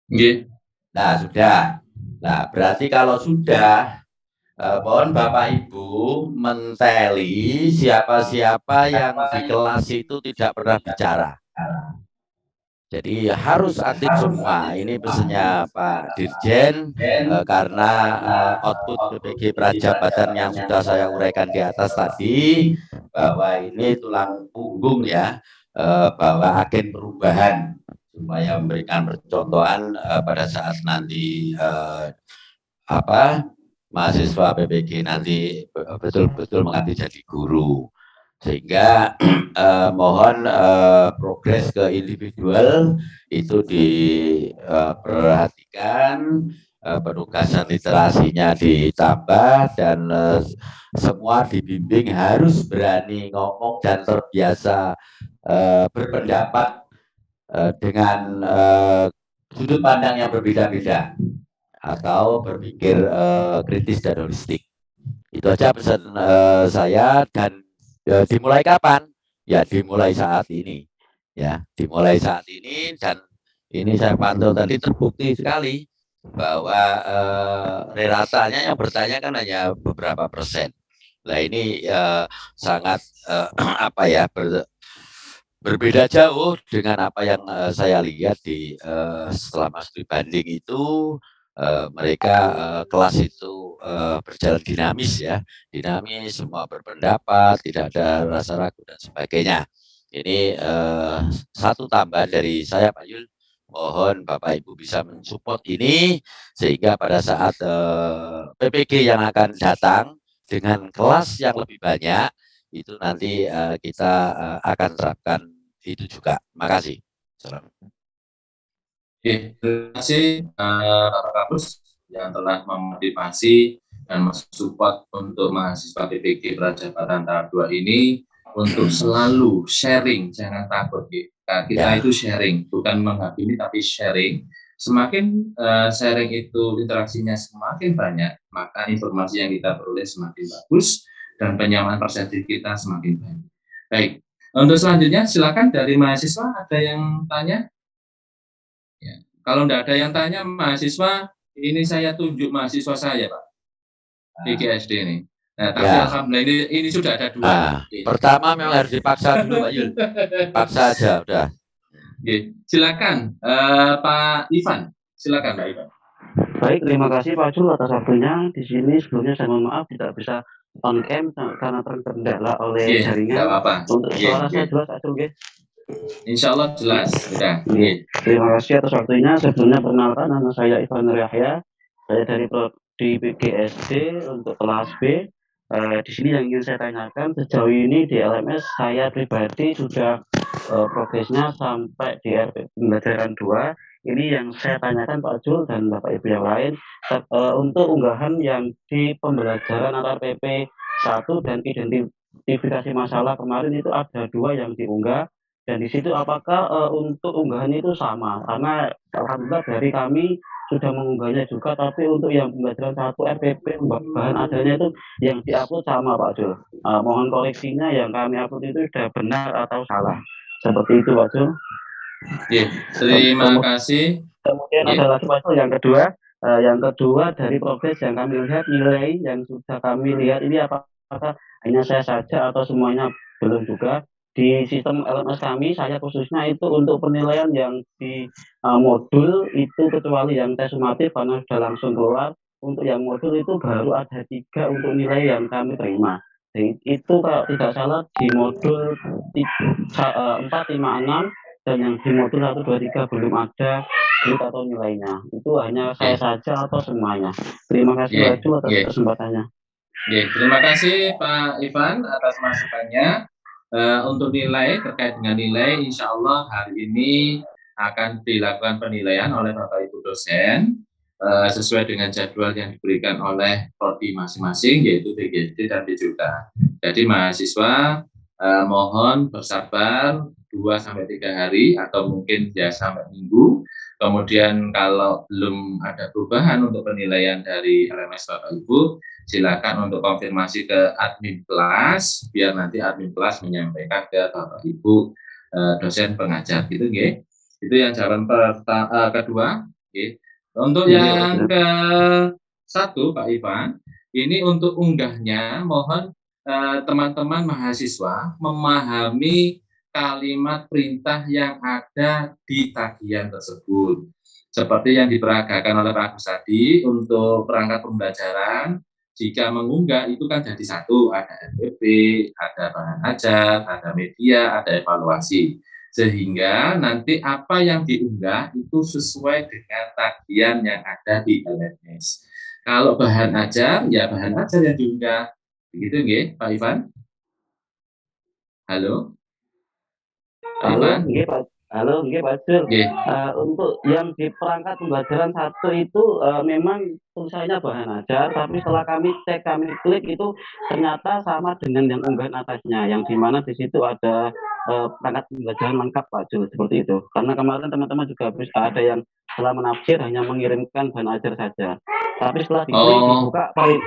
Nggih. Nah sudah. Nah berarti kalau sudah, mohon Bapak Ibu menteli siapa-siapa yang di kelas itu tidak pernah bicara. Jadi harus aktif semua. Ini pesannya Pak Dirjen, karena output PPG Prajabatan yang sudah saya uraikan di atas tadi, bahwa ini tulang punggung ya, bahwa agen perubahan supaya memberikan percontohan pada saat nanti mahasiswa PPG nanti betul-betul mengabdi jadi guru. Sehingga mohon progres ke individual itu diperhatikan, penugasan literasinya ditambah, dan semua dibimbing harus berani ngomong dan terbiasa berpendapat dengan sudut pandang yang berbeda-beda atau berpikir kritis dan holistik. Itu aja pesan saya. Dan dimulai kapan? Ya dimulai saat ini. Ya dimulai saat ini, dan ini saya pantau tadi terbukti sekali bahwa reratanya yang bertanya kan hanya beberapa persen. Nah ini sangat berbeda jauh dengan apa yang saya lihat di selama studi banding itu. Mereka kelas itu berjalan dinamis ya, dinamis, semua berpendapat, tidak ada rasa ragu dan sebagainya. Ini satu tambahan dari saya Pak Yul, mohon Bapak Ibu bisa mensupport ini sehingga pada saat PPG yang akan datang dengan kelas yang lebih banyak itu nanti kita akan terapkan itu juga. Makasih. Salam. Oke, terima kasih Pak Kapus yang telah memotivasi dan mensupport untuk mahasiswa PPG Prajabatan tahap 2 ini untuk selalu sharing, jangan takut. Kita itu sharing, bukan menghakimi tapi sharing. Semakin sharing itu interaksinya semakin banyak, maka informasi yang kita peroleh semakin bagus dan penyamaan persepsi kita semakin banyak. Baik, untuk selanjutnya silakan dari mahasiswa, ada yang tanya? Ya. Kalau tidak ada yang tanya mahasiswa, ini saya tunjuk mahasiswa saya Pak, PGSD ini. Nah, tapi ya, alhamdulillah ini sudah ada dua. Pertama memang harus dipaksa dulu Pak Yul, paksa aja udah. Oke. Silakan Pak Ivan, silakan Pak Ivan. Baik, terima kasih Pak Jul atas waktunya. Di sini sebelumnya saya mohon maaf tidak bisa on cam karena terkendala oleh jaringan. Apa-apa. Untuk suara saya jelas Pak Jul, Insya Allah jelas. Sudah. Terima kasih atas waktunya. Sebelumnya perkenalkan, nama saya Ivan Yahya. Saya dari Prodi PGSD untuk kelas B. Di sini yang ingin saya tanyakan, sejauh ini di LMS saya pribadi sudah progresnya sampai di RP pembelajaran 2. Ini yang saya tanyakan Pak Jul dan Bapak Ibu yang lain, untuk unggahan yang di pembelajaran antar PP 1 dan identifikasi masalah kemarin itu ada 2 yang diunggah. Dan di situ apakah untuk unggahannya itu sama? Karena alhamdulillah dari kami sudah mengunggahnya juga, tapi untuk yang pembelajaran 1 RPP bahan adanya itu yang diupload sama Pak Jul. Mohon koreksinya yang kami upload itu sudah benar atau salah. Seperti itu Pak Jul. Terima kasih. Kemudian ada lagi Pak Jul yang kedua dari progres yang kami lihat, nilai yang sudah kami lihat ini apakah hanya saya saja atau semuanya belum juga. Di sistem LMS kami, saya khususnya itu untuk penilaian yang di modul itu kecuali yang tes sumatif karena sudah langsung keluar. Untuk yang modul itu baru ada 3 untuk nilai yang kami terima. Jadi, itu kalau tidak salah di modul 4, 5, 6 dan yang di modul 1, 2, 3 belum ada berita atau nilainya. Itu hanya saya saja atau semuanya. Terima kasih Pak Jul atas kesempatannya. Terima kasih Pak Ivan atas masukannya. Untuk nilai, terkait dengan nilai, insya Allah hari ini akan dilakukan penilaian oleh Bapak Ibu dosen sesuai dengan jadwal yang diberikan oleh prodi masing-masing, yaitu PGSD dan PJUK. Jadi mahasiswa mohon bersabar 2-3 hari atau mungkin ya sampai minggu. Kemudian kalau belum ada perubahan untuk penilaian dari LMS Bapak Ibu, silakan untuk konfirmasi ke admin kelas, biar nanti admin kelas menyampaikan ke Bapak Ibu dosen pengajar, gitu, nggih. Itu yang jawaban kedua, nggih. Untuk yang ke satu, Pak Ivan, ini untuk unggahnya, mohon teman-teman mahasiswa memahami kalimat perintah yang ada di tagihan tersebut. Seperti yang diperagakan oleh Pak Agus tadi, untuk perangkat pembelajaran, jika mengunggah itu kan jadi satu, ada FPP, ada bahan ajar, ada media, ada evaluasi. Sehingga nanti apa yang diunggah itu sesuai dengan tagihan yang ada di LMS. Kalau bahan ajar, ya bahan ajar yang diunggah. Begitu nggih, Pak Ivan? Halo? Pak Ivan? Halo, Pak Jul. Untuk yang di perangkat pembelajaran 1 itu memang tulisannya bahan ajar, tapi setelah kami cek, kami klik itu ternyata sama dengan yang unggahan atasnya, yang dimana di situ ada perangkat pembelajaran lengkap, Pak Jul, seperti itu. Karena kemarin teman-teman juga ada yang setelah menafsir hanya mengirimkan bahan ajar saja. Tapi setelah diklik dibuka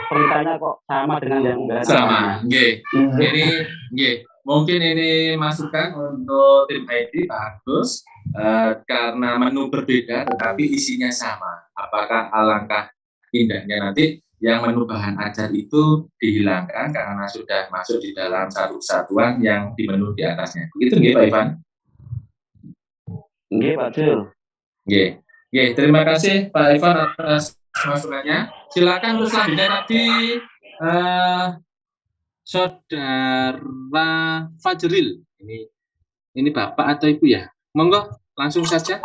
perintahnya kok sama dengan yang unggahan sama. Nggih. Mungkin ini masukan untuk tim IT Pak Agus, karena menu berbeda tetapi isinya sama. Apakah alangkah indahnya nanti yang menu bahan ajar itu dihilangkan karena sudah masuk di dalam satu kesatuan yang di menu di atasnya. Begitu nggih Pak Ivan? Nggih Pak Jul. Nggih, terima kasih Pak Ivan atas masukannya. Silakan untuk selanjutnya tadi Saudara Fajril, ini Bapak atau Ibu ya? Monggo, langsung saja.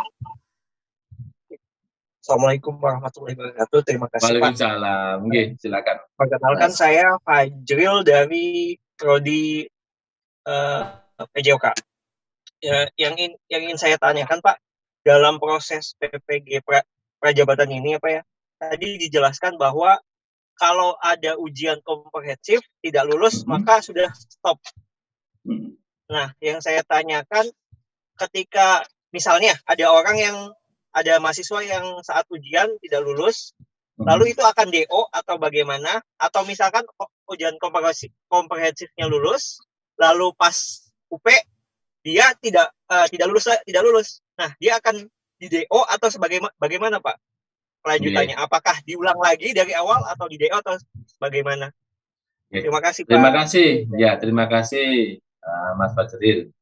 Assalamualaikum warahmatullahi wabarakatuh. Terima kasih Pak. Waalaikumsalam. Nggih, silakan. Perkenalkan saya Fajril dari prodi PJOK. Yang ingin saya tanyakan Pak, dalam proses PPG prajabatan ini apa ya? Tadi dijelaskan bahwa kalau ada ujian komprehensif tidak lulus maka sudah stop. Nah, yang saya tanyakan, ketika misalnya ada mahasiswa yang saat ujian tidak lulus, lalu itu akan DO atau bagaimana? Atau misalkan ujian komprehensifnya lulus, lalu pas UP dia tidak lulus. Nah, dia akan di DO atau bagaimana Pak? Kelanjutannya, apakah diulang lagi dari awal atau di DO atau bagaimana? Terima kasih Pak. Terima kasih. Ya, terima kasih Mas Fajril.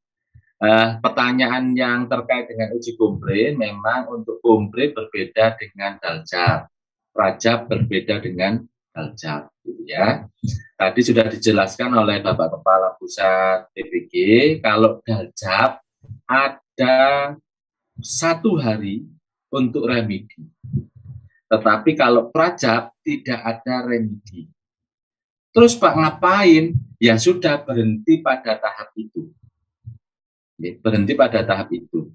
Pertanyaan yang terkait dengan uji kompre, memang untuk kompre berbeda dengan daljab, prajab berbeda dengan daljab, gitu ya. Tadi sudah dijelaskan oleh Bapak Kepala Pusat PPG, kalau daljab ada 1 hari untuk remedi. Tetapi kalau prajab tidak ada remedi. Terus Pak ngapain? Ya sudah, berhenti pada tahap itu. Berhenti pada tahap itu.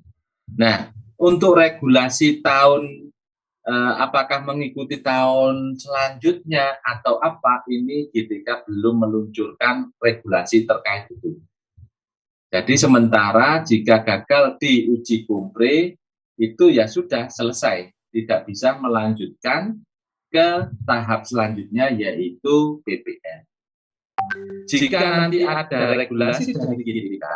Nah, untuk regulasi tahun, apakah mengikuti tahun selanjutnya atau apa, ini GTK belum meluncurkan regulasi terkait itu. Jadi sementara jika gagal di uji kompre, itu ya sudah selesai. Tidak bisa melanjutkan ke tahap selanjutnya, yaitu PPN. Jika nanti ada regulasi dari GTK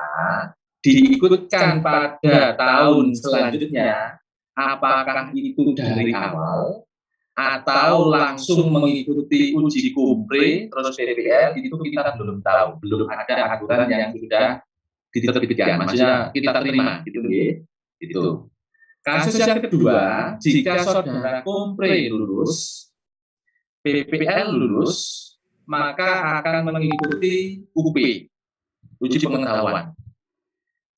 diikutkan pada tahun selanjutnya, apakah itu dari awal atau langsung mengikuti uji kompre terus PPN, itu kita belum tahu, belum ada aturan yang sudah diterbitkan, maksudnya kita terima, gitu ya. Itu. Kasus yang kedua, jika saudara kompre lulus, PPL lulus, maka akan mengikuti UP, uji pengetahuan.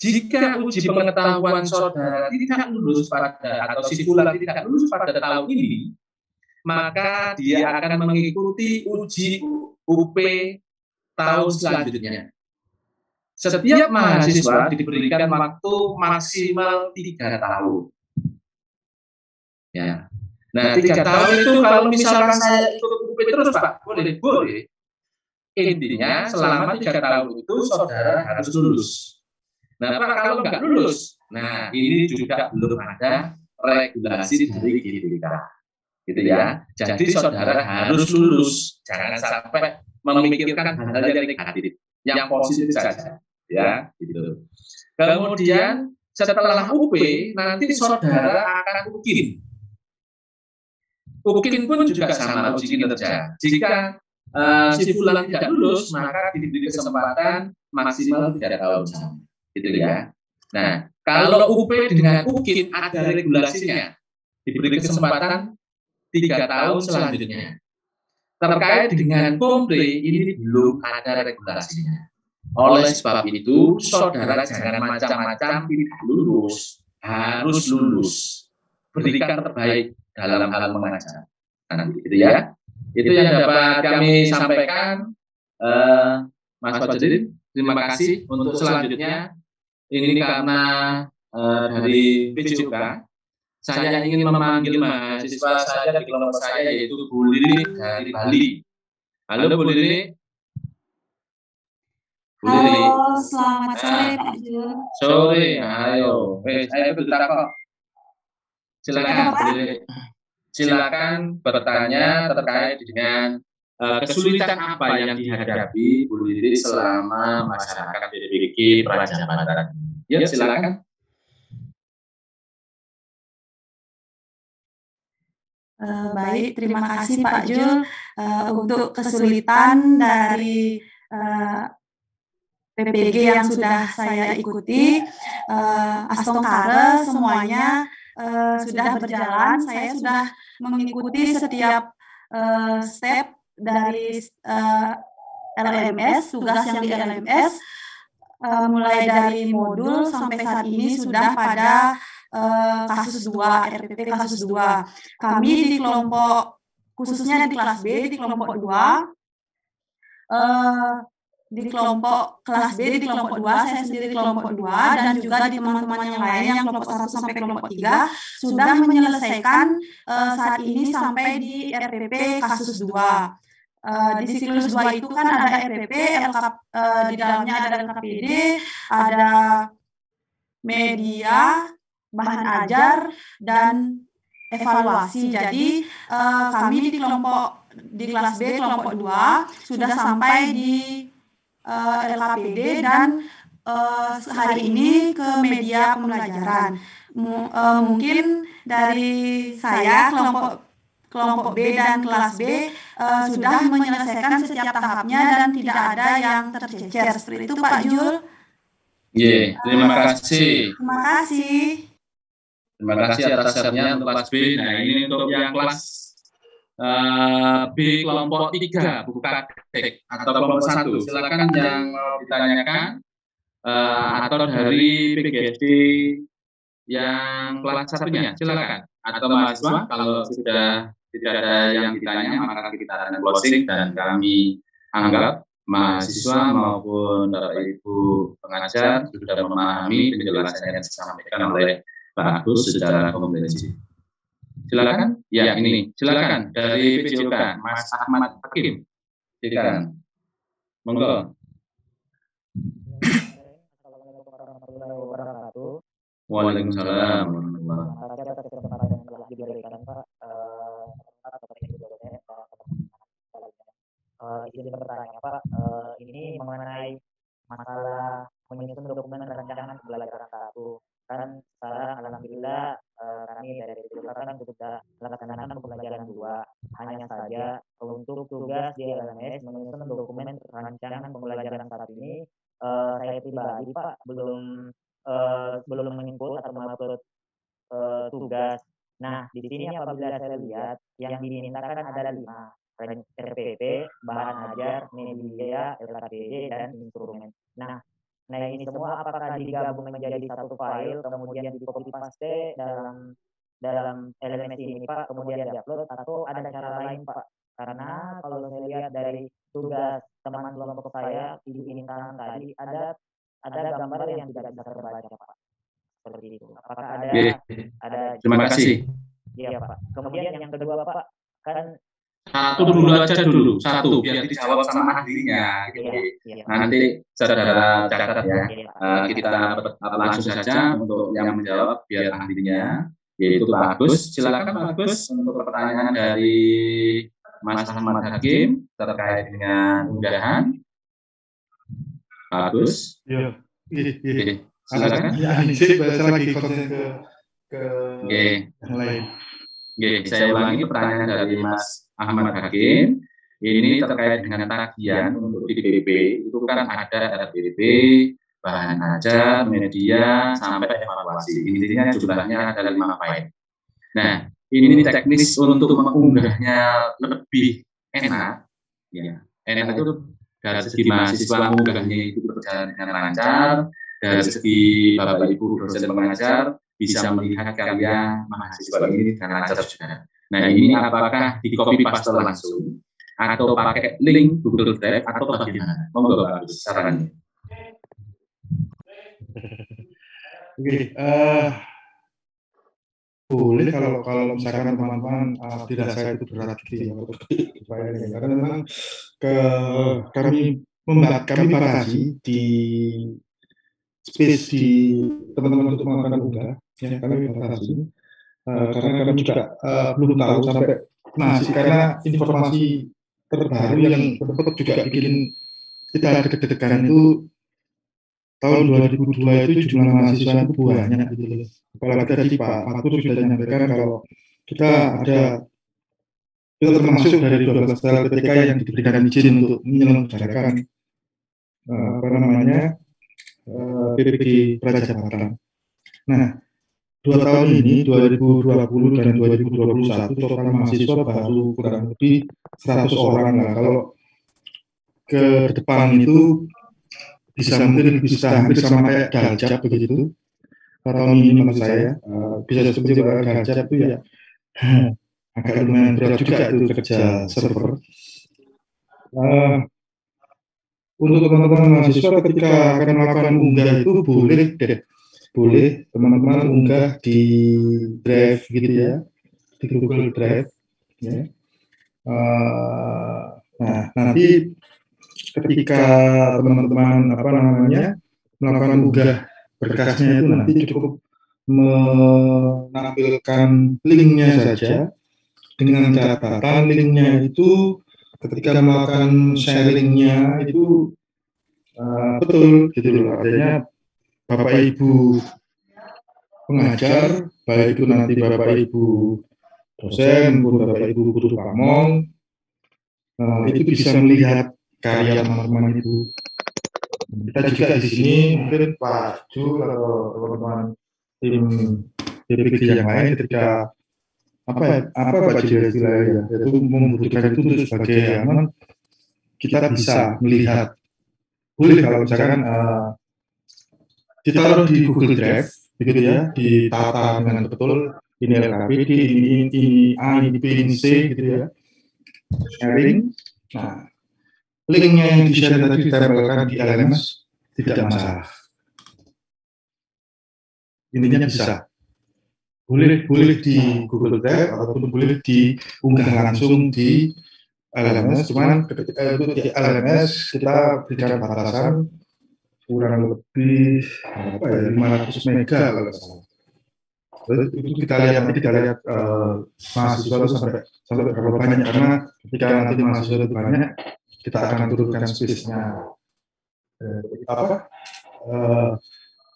Jika uji pengetahuan saudara tidak lulus pada, atau simpulan tidak lulus pada tahun ini, maka dia akan mengikuti uji UP tahun selanjutnya. Setiap mahasiswa diberikan waktu maksimal 3 tahun. Ya. Nah, 3 tahun itu kalau misalkan saya ikut UP terus, Pak, boleh. Intinya selama 3 tahun itu saudara harus lulus. Nah, Pak, kalau nggak lulus, nah ini juga belum ada regulasi dari GBK, gitu ya. Jadi saudara harus lulus, jangan sampai memikirkan hal-hal yang negatif, yang positif saja. Ya, gitu. Kemudian setelah UP nanti saudara akan UKIN. UKIN pun juga sama uji kinerja. Jika si fulan tidak lulus, maka diberi kesempatan maksimal 3 tahun, gitu ya. Nah, kalau UP dengan UKIN ada regulasinya, diberi kesempatan 3 tahun selanjutnya. Terkait dengan POMPRE ini belum ada regulasinya. Oleh sebab itu, saudara jangan macam-macam, tidak lulus, harus lulus. Berikan terbaik dalam hal mengajar. Nanti, gitu ya. Itu yang dapat kami sampaikan, Mas Fajrin. Terima kasih. Untuk selanjutnya, ini karena dari PJUK, saya ingin memanggil mahasiswa saya di kelompok saya, yaitu Bu Lili dari Bali. Halo Bu Lili. Halo, selamat sore Pak Jul. Sore, ayo. Ayo bertakok. Silakan, Bu Lili. Silakan bertanya terkait dengan kesulitan apa yang dihadapi Bu Lili selama masyarakat PPG Prajambatan. Ya, silakan. Baik, terima kasih Pak Jul untuk kesulitan dari PPG yang sudah saya ikuti. Astongkare semuanya sudah berjalan. Saya sudah mengikuti setiap step dari LMS, tugas yang di LMS, mulai dari modul sampai saat ini sudah pada kasus 2, RPP kasus 2. Kami di kelompok, khususnya di kelas B, di kelompok 2, di kelompok kelas B, di kelompok 2, saya sendiri di kelompok 2, dan juga di teman-teman yang lain yang kelompok 1 sampai kelompok 3, sudah menyelesaikan saat ini sampai di RPP kasus 2. Di siklus 2 itu kan ada RPP, di dalamnya ada LKPD, ada media, bahan ajar, dan evaluasi. Jadi kami di kelompok, di kelas B kelompok 2 sudah sampai di LKPD dan hari ini ke media pembelajaran. Mungkin dari saya kelompok B dan kelas B sudah menyelesaikan setiap tahapnya dan tidak ada yang tercecer. Seperti itu Pak Jul. Terima kasih. Terima kasih. Terima kasih atas share-nya untuk kelas B. Nah, ini untuk yang kelas B kelompok 3, buka dek, atau kelompok 1. Silakan yang mau ditanyakan, atau dari PGSD yang kelas 1-nya, silakan. Atau mahasiswa, kalau sudah tidak ada yang ditanya, maka kita akan closing dan kami anggap mahasiswa maupun Bapak Ibu pengajar sudah memahami penjelasan yang disampaikan oleh Pak Agus secara komprehensif. Silakan. Ya, ini. Silakan dari PJUK, Mas Ahmad Hakim. Silakan. Monggo. Waalaikumsalam. Izin bertanya Pak, ini mengenai masalah menyusun dokumen rancangan pembelajaran 1. Kan sekarang alhamdulillah kami dari PJUK kan sudah melaksanakan pembelajaran 2. Hanya saja untuk tugas di LMS menyusun dokumen rancangan pembelajaran 1 ini saya pribadi Pak belum menginput atau mengupload tugas. Nah, di sini apabila saya lihat yang dimintakan ada 5, RPP, bahan ajar, media, LKPD, dan instrumen. Nah, ini semua apakah digabung menjadi satu file, kemudian di copy paste dalam dalam LMS ini Pak kemudian diupload atau ada cara lain Pak? Karena kalau saya lihat dari tugas teman kelompok saya Ibu Intan tadi ada gambar yang tidak bisa terbaca Pak. Seperti itu. Apakah ada Terima kasih. Iya Pak. Kemudian yang kedua Pak, kan satu dulu aja dulu, satu biar dijawab sama ahlinya. Iya. Nanti saudara catat ya. Kita langsung saja untuk yang menjawab biar ahlinya, yaitu Pak Agus. Silakan Pak Agus untuk pertanyaan dari Mas Ahmad Hakim terkait dengan unggahan. Pak Agus. Iya. Silakan. Ya, ini saya bahasa lagi konsen ke yang lain. Saya ulangi pertanyaan dari Mas Ahmad Hakim. Ini terkait dengan tagihan untuk di DPP. Itu kan ada RPP, bahan ajar, media, sampai evaluasi. Intinya jumlahnya ada 5 file. Nah, ini teknis untuk mengunggahnya lebih enak. Ya, enak itu dari segi mahasiswa mengunggahnya itu berjalan dengan lancar. Dari segi Bapak Ibu dosen pengajar bisa melihat karya mahasiswa ini dengan lancar juga. Nah, ini apakah di copy paste langsung atau pakai link Google Drive atau bagaimana? Monggo Pak Agus sarannya. Oke, boleh kalau misalkan teman-teman dirasa itu berat gitu ya, karena memang kami batasi di space di teman-teman untuk melakukan unggah, ya kami batasi karena kami juga belum tahu sampai masih karena informasi terbaru yang tetap juga bikin kita deg-degan itu tahun 2002 itu jumlah mahasiswa itu banyak gitu loh. Apalagi tadi Pak Fatur sudah menyampaikan kalau kita termasuk dari 12 PTK yang diberikan izin untuk menyelenggarakan PPG Prajabatan. Nah, 2 tahun ini 2020 dan 2021 total mahasiswa baru kurang lebih 100 orang lah. Kalau ke depan itu mungkin bisa hampir sama kayak Daljab begitu. Tahun ini menurut saya bisa seperti Daljab itu ya agak lumayan berat juga itu kerja server. Untuk teman-teman mahasiswa ketika akan melakukan unggah itu boleh teman-teman unggah di Drive gitu ya, di Google Drive ya. Nah, nanti ketika teman-teman melakukan unggah berkasnya itu nanti cukup menampilkan linknya saja dengan catatan linknya itu ketika melakukan sharingnya itu betul gitu loh, artinya Bapak Ibu pengajar, baik itu nanti Bapak Ibu dosen maupun Bapak Ibu guru pamong itu bisa melihat karya teman-teman itu. Kita juga di sini mungkin Pak Jul atau teman-teman tim PPG yang lain ketika Pak Jul istilahnya itu membutuhkan itu untuk sebagai kita bisa melihat. Boleh kalau misalkan ditaruh di Google Drive begitu ya, ditata dengan betul ini LKP, ini A, ini B, ini C gitu ya, sharing. Nah, linknya yang di-share tadi ditempelkan di LMS tidak masalah. Intinya bisa. Boleh di Google Drive ataupun boleh diunggah langsung di LMS. Cuman ketika itu di LMS kita berikan batasan kurang lebih 500 mega kalau salah. Itu kita lihat mahasiswa itu sampai berapa banyak, karena ketika nanti mahasiswa itu banyak kita akan turunkan space-nya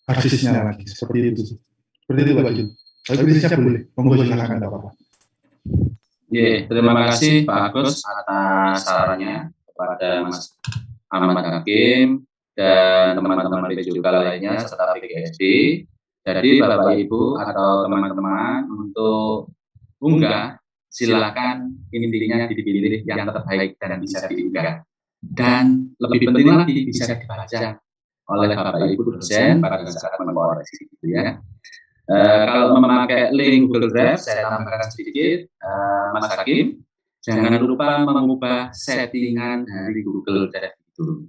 aksesnya lagi seperti itu Pak Jun. Tapi prinsipnya boleh, monggo silakan apa-apa. Terima kasih Pak Agus atas sarannya kepada Mas Ahmad Hakim dan teman-teman PPG lainnya serta PGSD. Jadi Bapak Ibu atau teman-teman untuk unggah silakan intinya dipilih yang terbaik dan bisa diunggah. Dan lebih penting lagi bisa dibaca oleh Bapak Ibu dosen pada saat mengoreksi gitu ya. Kalau memakai link Google Drive, saya tambahkan sedikit, Mas Hakim, jangan lupa mengubah settingan dari Google Drive itu.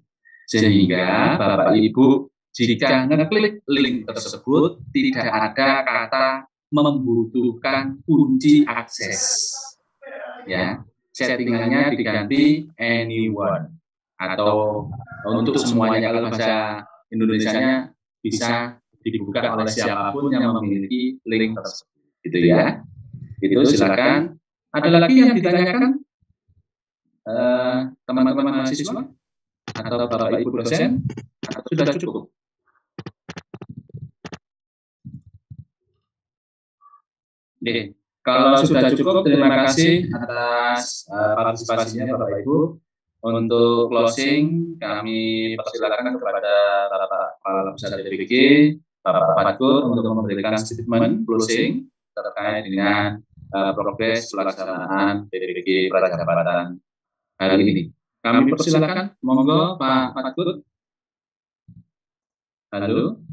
Sehingga Bapak Ibu jika ngeklik link tersebut tidak ada kata membutuhkan kunci akses. Ya, settingannya diganti anyone atau untuk semuanya. Kalau bahasa Indonesianya bisa dibuka oleh siapapun yang memiliki link tersebut, gitu ya. Itu silakan. Ada lagi yang ditanyakan teman-teman mahasiswa atau Bapak Ibu dosen, atau sudah cukup? Oke, kalau sudah cukup, terima kasih atas partisipasinya Bapak Ibu. Untuk closing, kami persilakan kepada Bapak Kepala Pusat PPG, Bapak Fatkur untuk memberikan statement closing terkait dengan progres pelaksanaan PPG Prajabatan hari ini. Kami persilakan, monggo Pak Fatkur. Halo.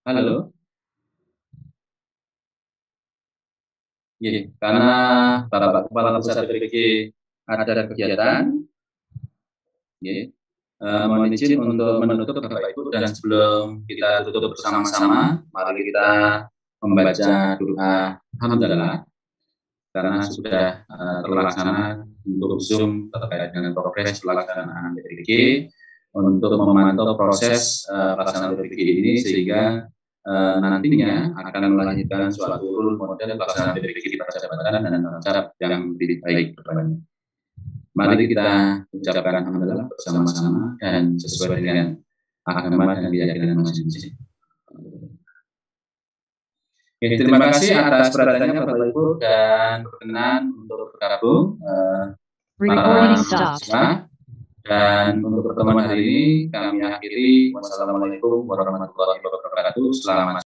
Halo. Ya, karena Bapak Kepala Pusat PPG ada kegiatan, ya, mohon izin untuk menutup Bapak Ibu, dan sebelum kita tutup bersama-sama, mari kita membaca doa hamdalah karena sudah terlaksana untuk Zoom terkait dengan progres pelaksanaan PPG untuk memantau proses pelaksanaan PPG ini sehingga nantinya akan melahirkan suatu rule model pelaksanaan PPG Prajabatan dan cara yang lebih baik kedepannya. Mari kita ucapkan alhamdulillah bersama-sama dan sesuai dengan agama dan keyakinan masing-masing. Terima kasih atas perhatiannya Bapak Ibu, dan berkenan untuk bergabung para mahasiswa. Dan untuk pertemuan hari ini kami akhiri. Wassalamualaikum warahmatullahi wabarakatuh. Selamat